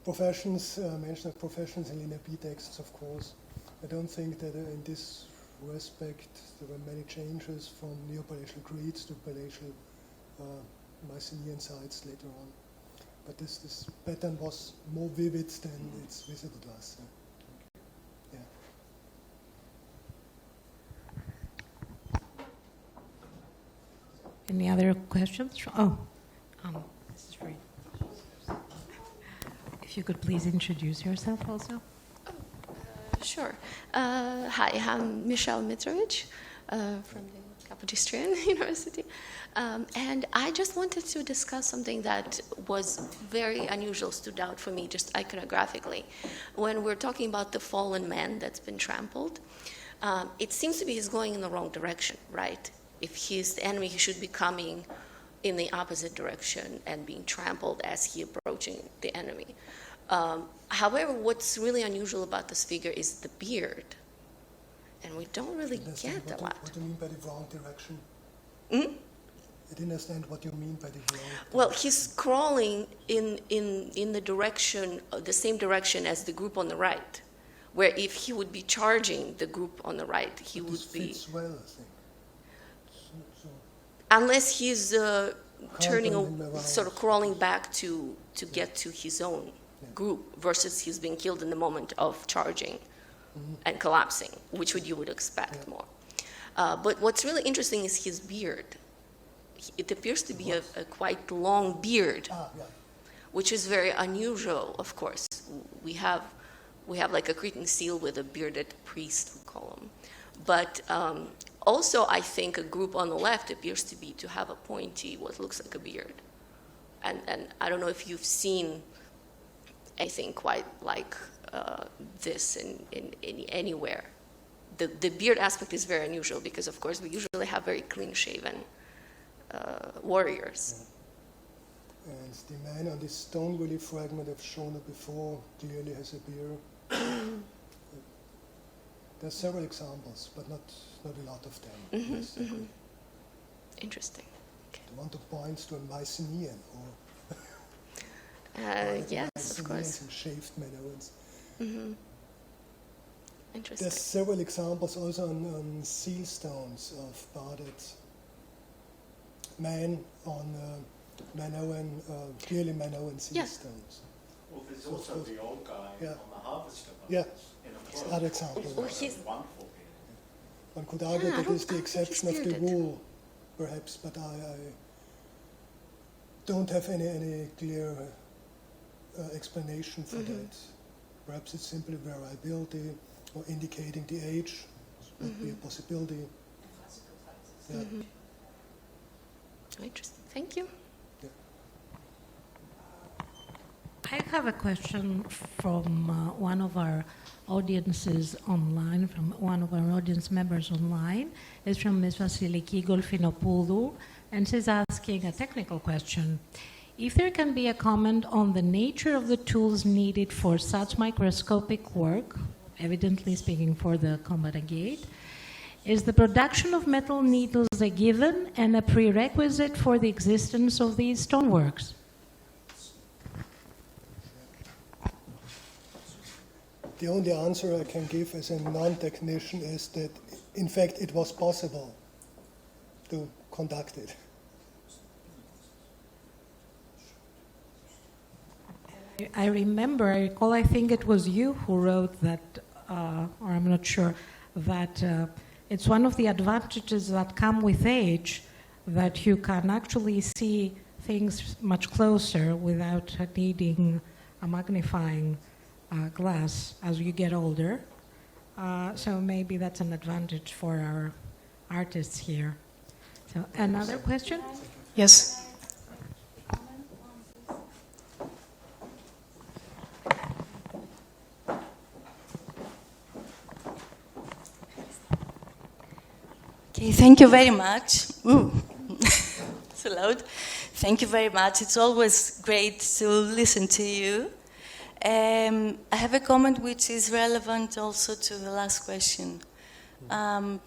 professions, mention of professions in linear B texts, of course. I don't think that in this respect there were many changes from Neopalatial Greeks to palatial Mycenaean sites later on. But this pattern was more vivid than it's visible to us. Yeah. Any other questions? This is for you. If you could please introduce yourself also. Sure. Hi, I'm Michelle Mitrovic from the Kapodistrian University. And I just wanted to discuss something that was very unusual, stood out for me just iconographically. When we're talking about the fallen man that's been trampled, it seems to be he's going in the wrong direction, right? If he's the enemy, he should be coming in the opposite direction and being trampled as he approaching the enemy. However, what's really unusual about this figure is the beard. And we don't really get a lot. What do you mean by the wrong direction? Hmm? I didn't understand what you mean by the wrong direction. Well, he's crawling in the direction, the same direction as the group on the right, where if he would be charging the group on the right, he would be... Fits well, I think. So Unless he's turning, him around. sort of crawling back to get to his own group, versus he's being killed in the moment of charging and collapsing, which you would expect more. But what's really interesting is his beard. It appears to be a quite long beard, which is very unusual, of course. We have like a Cretan seal with a bearded priest, we call him. But also, I think a group on the left appears to have a pointy, what looks like a beard. And I don't know if you've seen anything quite like this in anywhere. The beard aspect is very unusual because, of course, we usually have very clean-shaven warriors. And the man on this stone relief fragment, I've shown it before, clearly has a beard. There's several examples, but not a lot of them. Interesting. Okay. The one that points to a Mycenaean, or yes, of course. And shaved Minoans. Interesting. There's several examples also on seal stones of bearded men on Minoan, clearly Minoan seal stones. Well, there's also the old guy on the harvester. Yeah, in a it's another example. Oh, he's wonderful. One could argue that is the exception of the rule, perhaps, but I don't have any clear explanation for that. Perhaps it's simply variability or indicating the age would be a possibility. Yeah. interesting. Thank you. I have a question from one of our audiences online, from one of our audience members online. It's from Ms. Vasiliki Golfinopoulou, and she's asking a technical question. If there can be a comment on the nature of the tools needed for such microscopic work, evidently speaking for the combat agate, is the production of metal needles a given and a prerequisite for the existence of these stoneworks? The only answer I can give as a non-technician is that, in fact, it was possible to conduct it. I recall, I think it was you who wrote that, or I'm not sure, that it's one of the advantages that come with age, that you can actually see things much closer without needing a magnifying glass as you get older. So maybe that's an advantage for our artists here. So another question? Yes. Okay, thank you very much. Ooh, so loud. Thank you very much. It's always great to listen to you. I have a comment which is relevant also to the last question. I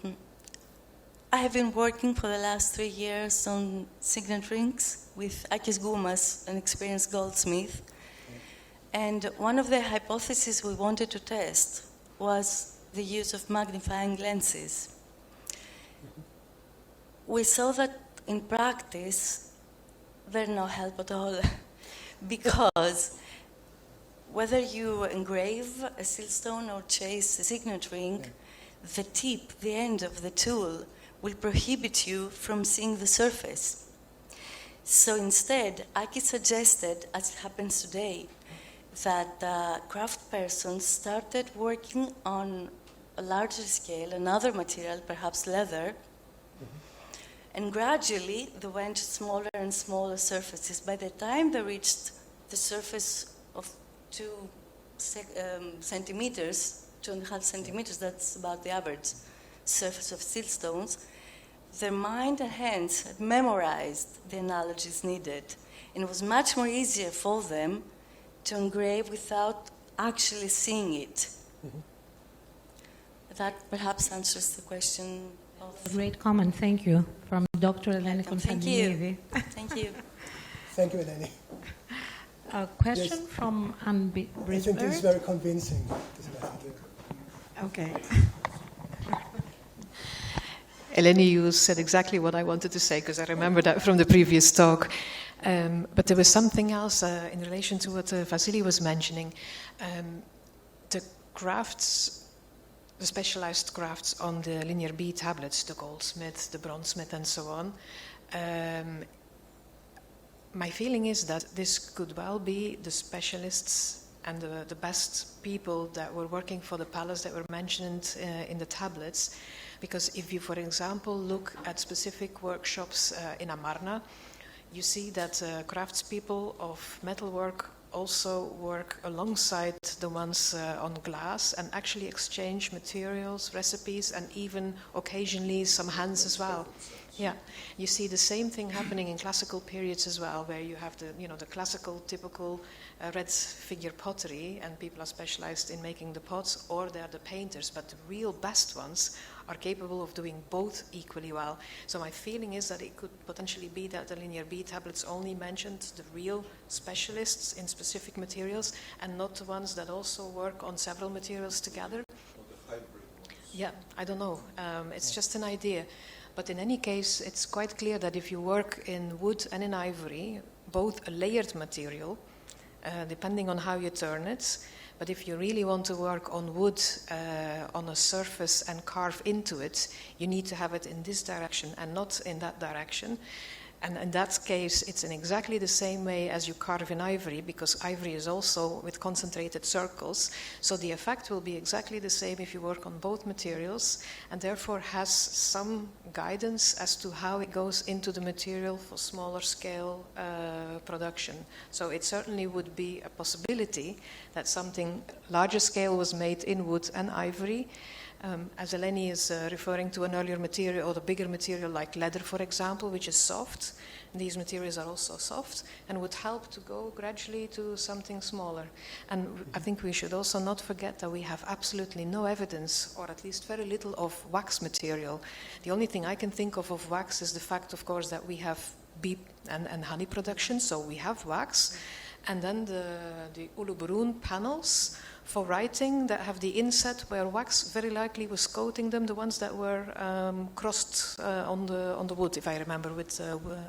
have been working for the last 3 years on signet rings with Akis Goumas, an experienced goldsmith. And one of the hypotheses we wanted to test was the use of magnifying lenses. We saw that in practice, there's no help at all, because whether you engrave a siltstone or chase a signet ring, the tip, the end of the tool, will prohibit you from seeing the surface. So instead, Aki suggested, as it happens today, that craft persons started working on a larger scale, another material, perhaps leather, and gradually they went to smaller and smaller surfaces. By the time they reached the surface of 2 centimeters, 2.5 centimeters, that's about the average surface of siltstones, their mind and hands had memorized the analogies needed. And it was much more easier for them to engrave without actually seeing it. That perhaps answers the question. A great comment, thank you, from Dr. Eleni Thank you. Konstantinidis. Thank you. Thank you, Eleni. A question from Anne I think this is very convincing, this method. Okay. Eleni, you said exactly what I wanted to say, because I remember that from the previous talk. But there was something else in relation to what Vasily was mentioning. The crafts, the specialized crafts on the Linear B tablets, the goldsmith, the bronzesmith, and so on. My feeling is that this could well be the specialists and the best people that were working for the palace that were mentioned in the tablets. Because if you, for example, look at specific workshops in Amarna, you see that craftspeople of metalwork also work alongside the ones on glass and actually exchange materials, recipes, and even occasionally some hands as well. Yeah, you see the same thing happening in classical periods as well, where you have the classical typical red figure pottery, and people are specialized in making the pots, or they're the painters, but the real best ones are capable of doing both equally well. So my feeling is that it could potentially be that the Linear B tablets only mentioned the real specialists in specific materials, and not the ones that also work on several materials together. Yeah, I don't know. It's just an idea. But in any case, it's quite clear that if you work in wood and in ivory, both a layered material, depending on how you turn it, but if you really want to work on wood on a surface and carve into it, you need to have it in this direction and not in that direction. And in that case, it's in exactly the same way as you carve in ivory, because ivory is also with concentrated circles. So the effect will be exactly the same if you work on both materials, and therefore has some guidance as to how it goes into the material for smaller scale production. So it certainly would be a possibility that something larger scale was made in wood and ivory. As Eleni is referring to an earlier material, or the bigger material like leather, for example, which is soft. These materials are also soft and would help to go gradually to something smaller. And I think we should also not forget that we have absolutely no evidence, or at least very little, of wax material. The only thing I can think of wax is the fact, of course, that we have bee and honey production, so we have wax. And then the Uluburun panels for writing that have the inset where wax very likely was coating them, the ones that were crossed on the wood, if I remember, with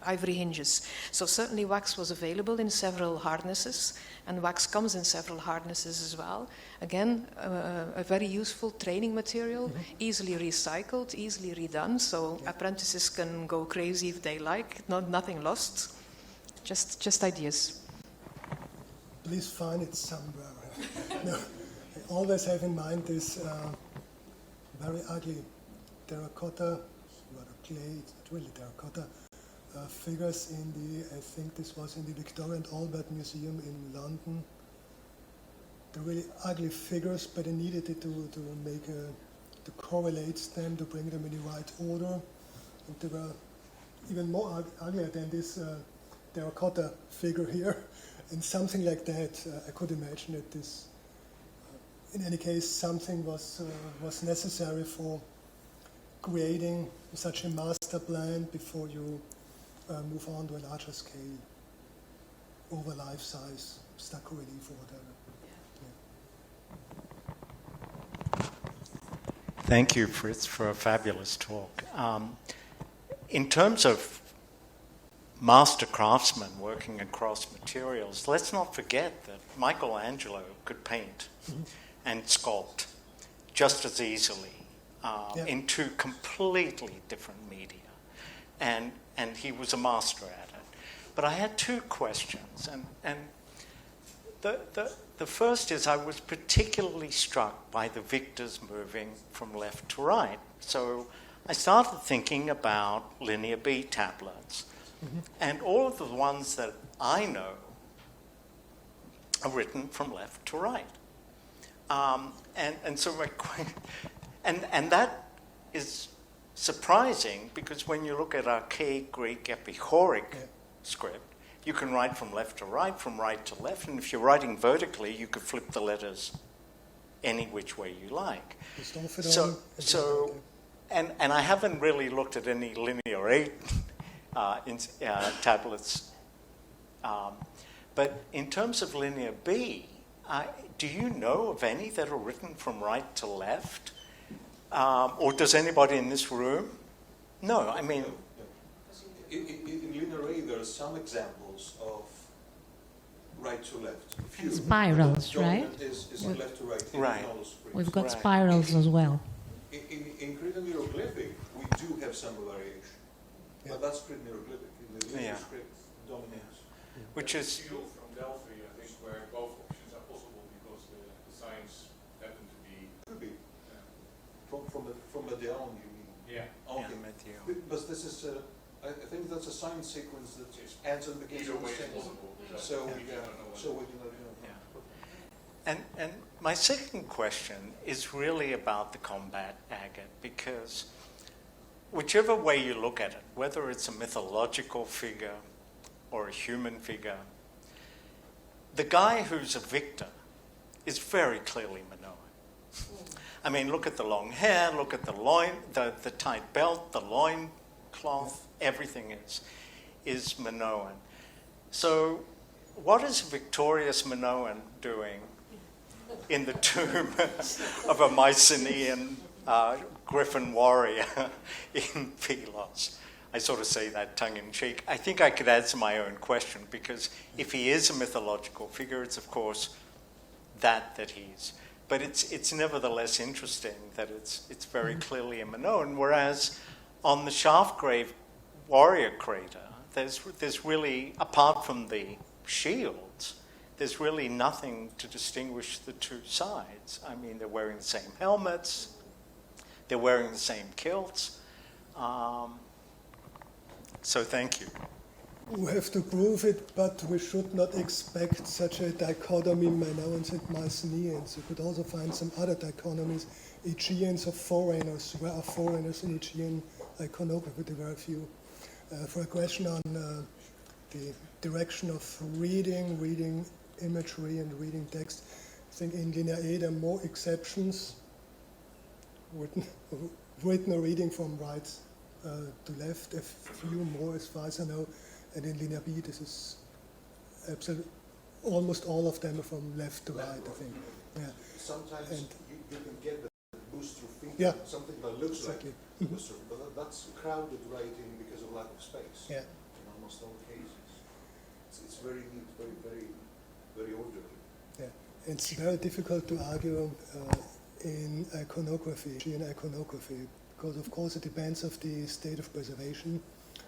ivory hinges. So certainly wax was available in several harnesses, and wax comes in several harnesses as well. Again, a very useful training material, easily recycled, easily redone, so apprentices can go crazy if they like, nothing lost, just ideas. Please find it somewhere. No, I always have in mind this very ugly terracotta, rather clay, it's not really terracotta, figures in the, I think this was in the Victoria and Albert Museum in London. They're really ugly figures, but I needed it to make to correlate them, to bring them in the right order. And they were even more uglier than this terracotta figure here. And something like that, I could imagine that this, in any case, something was necessary for creating such a master plan before you move on to a larger scale, over life size, stucco relief or whatever. Yeah. Thank you, Fritz, for a fabulous talk. In terms of master craftsmen working across materials, let's not forget that Michelangelo could paint and sculpt just as easily in two completely different media. And he was a master at it. But I had two questions. And the first is, I was particularly struck by the victors moving from left to right. So I started thinking about Linear B tablets. And all of the ones that I know are written from left to right. And so and that is surprising, because when you look at archaic Greek epichoric script, you can write from left to right, from right to left, and if you're writing vertically, you could flip the letters any which way you like. And I haven't really looked at any Linear 8 tablets. But in terms of Linear B, Do you know of any that are written from right to left? Or does anybody in this room? No, I mean... In linear A, there are some examples of right to left. And spirals, right? Is left to right. Right. We've got spirals as well. In Cretan hieroglyphic, we do have some variation. But that's Cretan hieroglyphic. In the linear script dominates. Which is... Field from Delphi, I think, where both options are possible because the signs happen to be... Could be. From the down, you mean? Yeah. Okay. But this is... I think that's a science sequence that ends and begins Either on the way same is possible. So we cannot know. So we cannot know. And my second question is really about the combat agate, because whichever way you look at it, whether it's a mythological figure or a human figure, the guy who's a victor is very clearly Minoan. I mean, look at the long hair, look at the loin, the tight belt, the loin cloth, everything is Minoan. So what is a victorious Minoan doing in the tomb of a Mycenaean griffin warrior in Pylos? I sort of say that tongue-in-cheek. I think I could answer my own question, because if he is a mythological figure, it's of course that he's. But it's nevertheless interesting that it's very clearly a Minoan, whereas on the Shaftgrave warrior crater, there's really, apart from the shields, there's really nothing to distinguish the two sides. I mean, they're wearing the same helmets, they're wearing the same kilts. So thank you. We have to prove it, but we should not expect such a dichotomy, Minoans and Mycenaeans. You could also find some other dichotomies. Aegeans or foreigners. Where are foreigners in Aegean iconography? There were a few. For a question on the direction of reading imagery and reading text, I think in Linear A there are more exceptions, written or reading from right to left, a few more as far as I know, and in Linear B this is absolutely, almost all of them are from left to right, I think. Yeah. Sometimes you can get the boost through finger, Yeah. something that looks Exactly. like boost through, but that's crowded writing because of lack of space. Yeah. In almost all cases. It's very neat, very, very orderly. Yeah. It's very difficult to argue in iconography, because of course it depends on the state of preservation.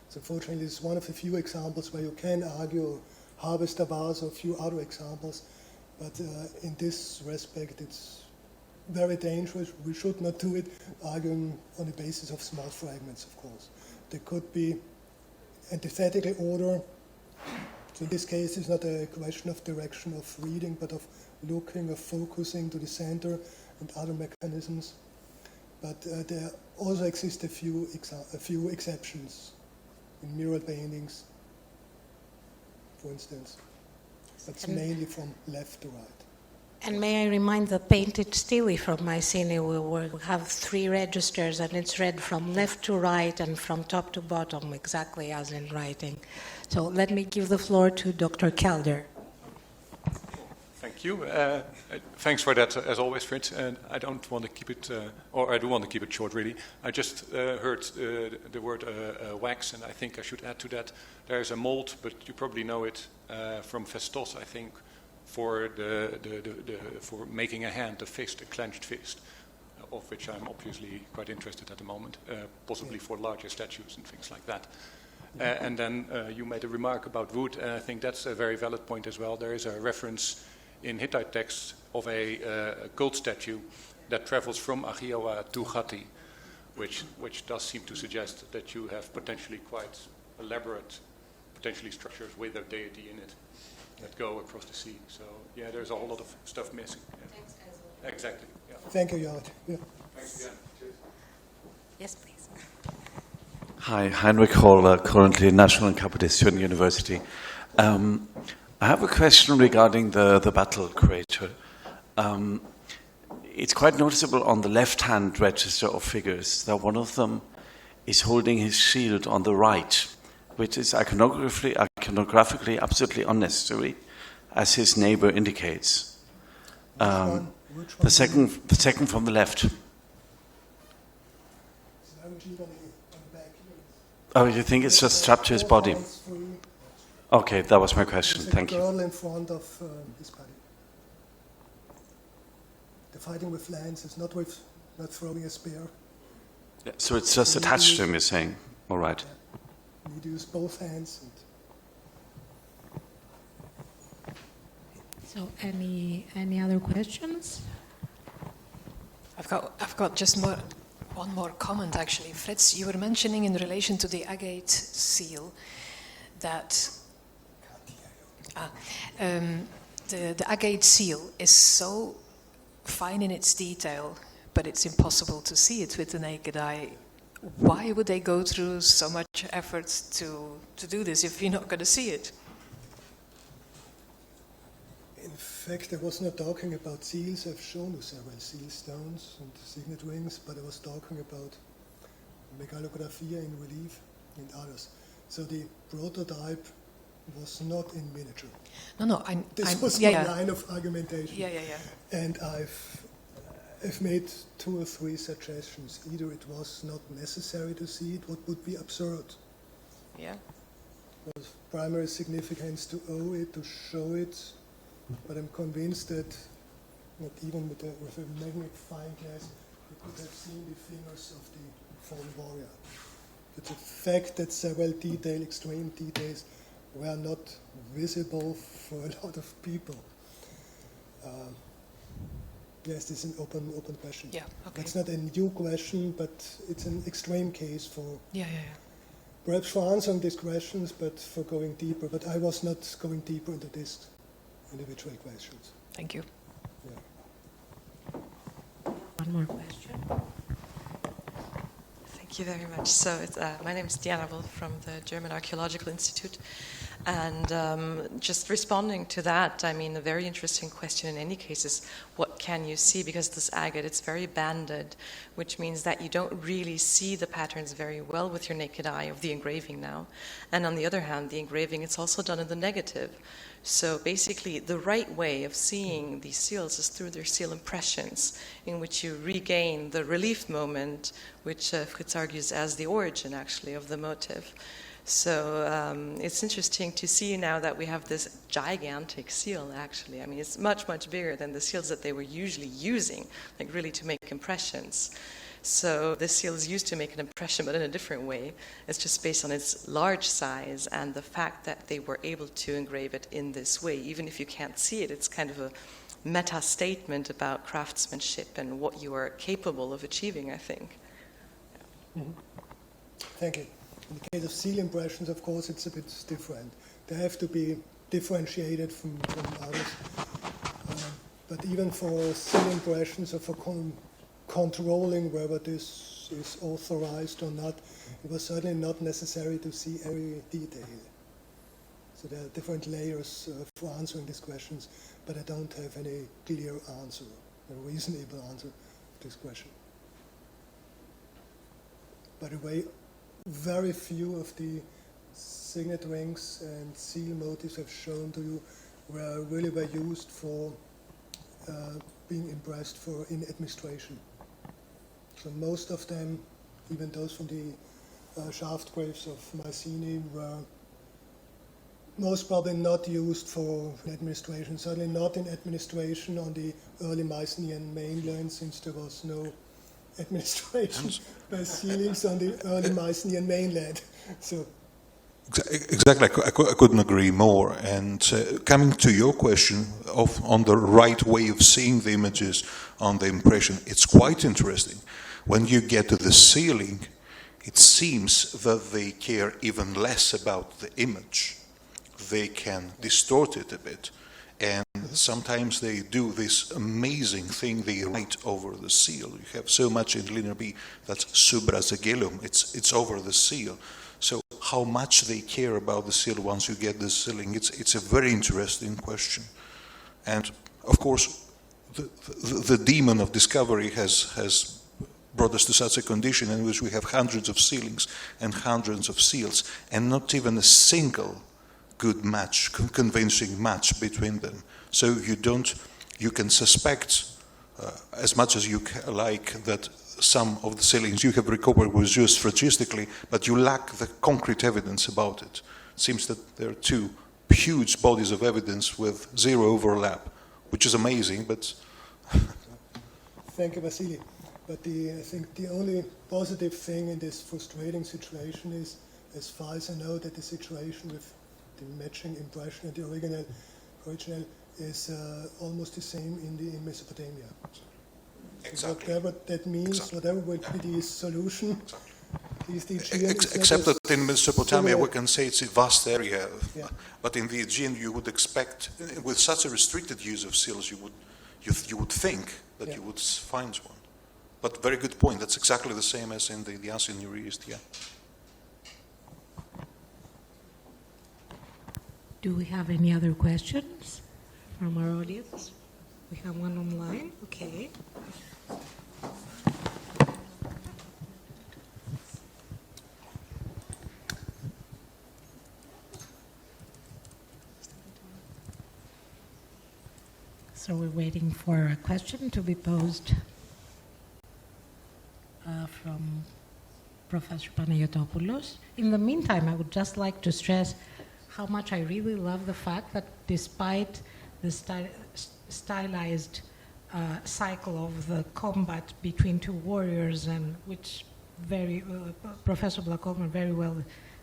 So fortunately it's one of the few examples where you can argue harvester vase or a few other examples, but in this respect it's very dangerous. We should not do it, arguing on the basis of small fragments, of course. There could be antithetical order. So in this case, it's not a question of direction of reading, but of looking, of focusing to the center and other mechanisms. But there also exist a few exceptions in mural paintings, for instance. That's mainly from left to right. And may I remind the painted stele from Mycenae will have 3 registers, and it's read from left to right and from top to bottom, exactly as in writing. So let me give the floor to Dr. Kelder. Thank you. Thanks for that, as always, Fritz. And I don't want to keep it, or I do want to keep it short, really. I just heard the word wax, and I think I should add to that. There's a mold, but you probably know it from Festos, I think, for for making a hand, a fist, a clenched fist, of which I'm obviously quite interested at the moment, possibly for larger statues and things like that. And then you made a remark about wood, and I think that's a very valid point as well. There is a reference in Hittite texts of a cult statue that travels from Agioa to Gati, which does seem to suggest that you have potentially quite elaborate, potentially structures with a deity in it that go across the sea. So yeah, there's a whole lot of stuff missing. Yeah. Thanks, Ezra. Exactly. Yeah. Thank you, Jörg. Yeah. Thanks again. Cheers. Yes, please. Hi, Heinrich Holler, currently National Archaeological Research University. I have a question regarding the battle crater. It's quite noticeable on the left-hand register of figures that one of them is holding his shield on the right, which is iconographically absolutely unnecessary, as his neighbor indicates. Which one? The second from the left. Oh, you think it's just strapped to his body? Okay, that was my question. Thank you. There's a girl in front of his body. The fighting with lances, not throwing a spear. Yeah, so it's just attached to him, you're saying? All right. You need to use both hands. So, any other questions? I've got just one more comment actually. Fritz, you were mentioning in relation to the agate seal that the agate seal is so fine in its detail, but it's impossible to see it with the naked eye. Why would they go through so much effort to do this if you're not going to see it? In fact, I was not talking about seals. I've shown you several seal stones and signet rings, but I was talking about megalography in relief and others. So the prototype was not in miniature. No, This was my line of argumentation. Yeah. And I've made 2 or 3 suggestions. Either it was not necessary to see it, what would be absurd. Yeah. It was primary significance to owe it, to show it, but I'm convinced that not even with a magnifying glass, you could have seen the fingers of the fallen warrior. It's a fact that several extreme details, were not visible for a lot of people. Yes, this is an open question. Yeah, okay. It's not a new question, but it's an extreme case for Yeah. perhaps for answering these questions, but for going deeper. But I was not going deeper into these individual questions. Thank you. Yeah. One more question. Thank you very much. So my name is Diana Wolf from the German Archaeological Institute. And just responding to that, I mean, a very interesting question in any case is, what can you see? Because this agate, it's very banded, which means that you don't really see the patterns very well with your naked eye of the engraving now. And on the other hand, the engraving, it's also done in the negative. So basically, the right way of seeing these seals is through their seal impressions, in which you regain the relief moment, which Fritz argues as the origin, actually, of the motif. So it's interesting to see now that we have this gigantic seal, actually. I mean, it's much, much bigger than the seals that they were usually using, like really to make impressions. So this seal is used to make an impression, but in a different way. It's just based on its large size and the fact that they were able to engrave it in this way. Even if you can't see it, it's kind of a meta statement about craftsmanship and what you are capable of achieving, I think. Mm-hmm. Thank you. In the case of seal impressions, of course, it's a bit different. They have to be differentiated from others. But even for seal impressions or for controlling whether this is authorized or not, it was certainly not necessary to see every detail. So there are different layers for answering these questions, but I don't have any clear answer, a reasonable answer to this question. By the way, very few of the signet rings and seal motifs I've shown to you were used for being impressed in administration. So most of them, even those from the shaft graves of Mycenae, were most probably not used for administration, certainly not in administration on the early Mycenaean mainland, since there was no administration by sealings on the early Mycenaean mainland. So exactly, I couldn't agree more. And coming to your question on the right way of seeing the images on the impression, it's quite interesting. When you get to the sealing, it seems that they care even less about the image. They can distort it a bit. And sometimes they do this amazing thing, they write over the seal. You have so much in linear B that's subrazegelum, it's over the seal. So how much they care about the seal once you get the sealing, it's a very interesting question. And of course, the demon of discovery has brought us to such a condition in which we have hundreds of sealings and hundreds of seals, and not even a single good match, convincing match between them. So you don't you can suspect as much as you like that some of the ceilings you have recovered was used strategically, but you lack the concrete evidence about it. It seems that there are two huge bodies of evidence with zero overlap, which is amazing, but... Thank you, Vasily. But I think the only positive thing in this frustrating situation is, as far as I know, that the situation with the matching impression and the original is almost the same in Mesopotamia. So whatever that means, whatever will be the solution, except that in Mesopotamia we can say it's a vast area, but in the Aegean you would expect, with such a restricted use of seals, you would think that you would find one. But very good point. That's exactly the same as in the answer in Near East. Yeah. Do we have any other questions from our audience? We have one online. Okay. So we're waiting for a question to be posed from Professor Panayotopoulos. In the meantime, I would just like to stress how much I really love the fact that despite the stylized cycle of the combat between two warriors, and which Professor Blakolmer very well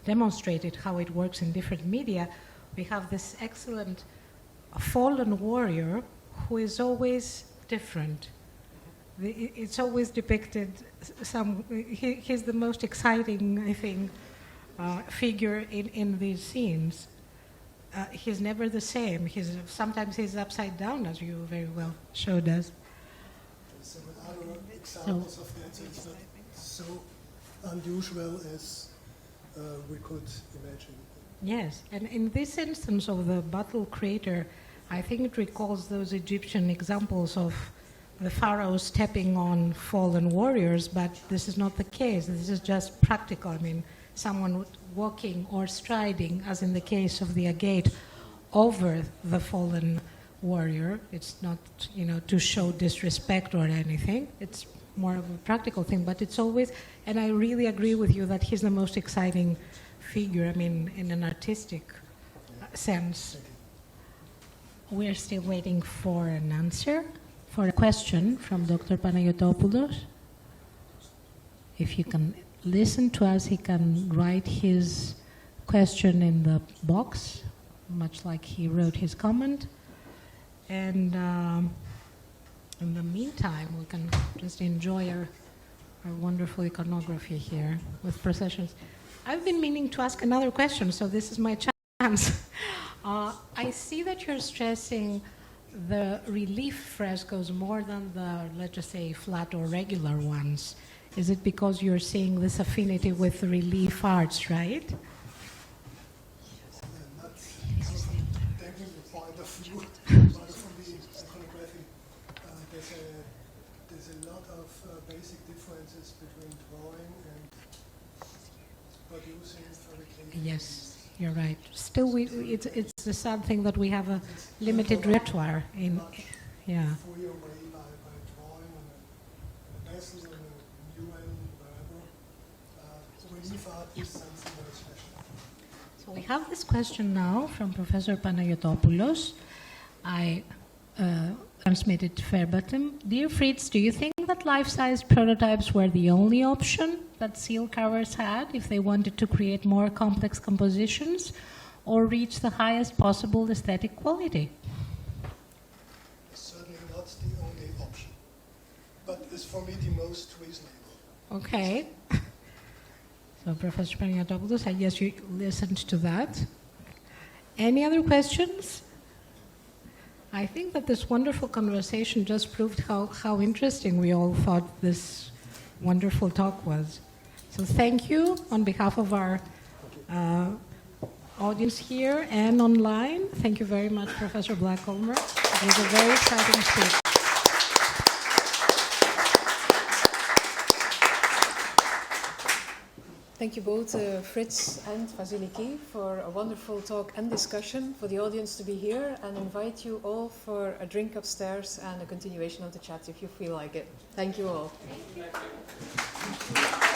demonstrated how it works in different media, we have this excellent fallen warrior who is always different. It's always depicted he's the most exciting, I think, figure in these scenes. He's never the same. Sometimes he's upside down, as you very well showed us. So with other examples of that, it's not so unusual as we could imagine. Yes, and in this instance of the battle crater, I think it recalls those Egyptian examples of the pharaoh stepping on fallen warriors, but this is not the case. This is just practical. I mean, someone walking or striding, as in the case of the agate, over the fallen warrior. It's not, to show disrespect or anything. It's more of a practical thing, but it's always, and I really agree with you that he's the most exciting figure, I mean, in an artistic sense. We're still waiting for an answer, for a question from Dr. Panayotopoulos. If you can listen to us, he can write his question in the box, much like he wrote his comment. And in the meantime, we can just enjoy our wonderful iconography here with processions. I've been meaning to ask another question, so this is my chance. I see that you're stressing the relief frescoes more than the, let's just say, flat or regular ones. Is it because you're seeing this affinity with the relief arts, right? That's from a technical point of view, but from the iconography, there's a lot of basic differences between drawing and producing fabrication. Yes. You're right. Still, it's the sad thing that we have a limited repertoire in, yeah. Free away by drawing on a vessel, on a Minoan, wherever. Relief art is something very special. So we have this question now from Professor Panayotopoulos. I transmitted verbatim. Dear Fritz, do you think that life-sized prototypes were the only option that seal carvers had if they wanted to create more complex compositions or reach the highest possible aesthetic quality? Certainly not the only option, but is for me the most reasonable. Okay. So Professor Panayotopoulos, I guess you listened to that. Any other questions? I think that this wonderful conversation just proved how interesting we all thought this wonderful talk was. So thank you on behalf of our audience here and online. Thank you very much, Professor Blakolmer. It was a very exciting speech. Thank you both, Fritz and Vasiliki, for a wonderful talk and discussion, for the audience to be here, and invite you all for a drink upstairs and a continuation of the chat if you feel like it. Thank you all. Thank you.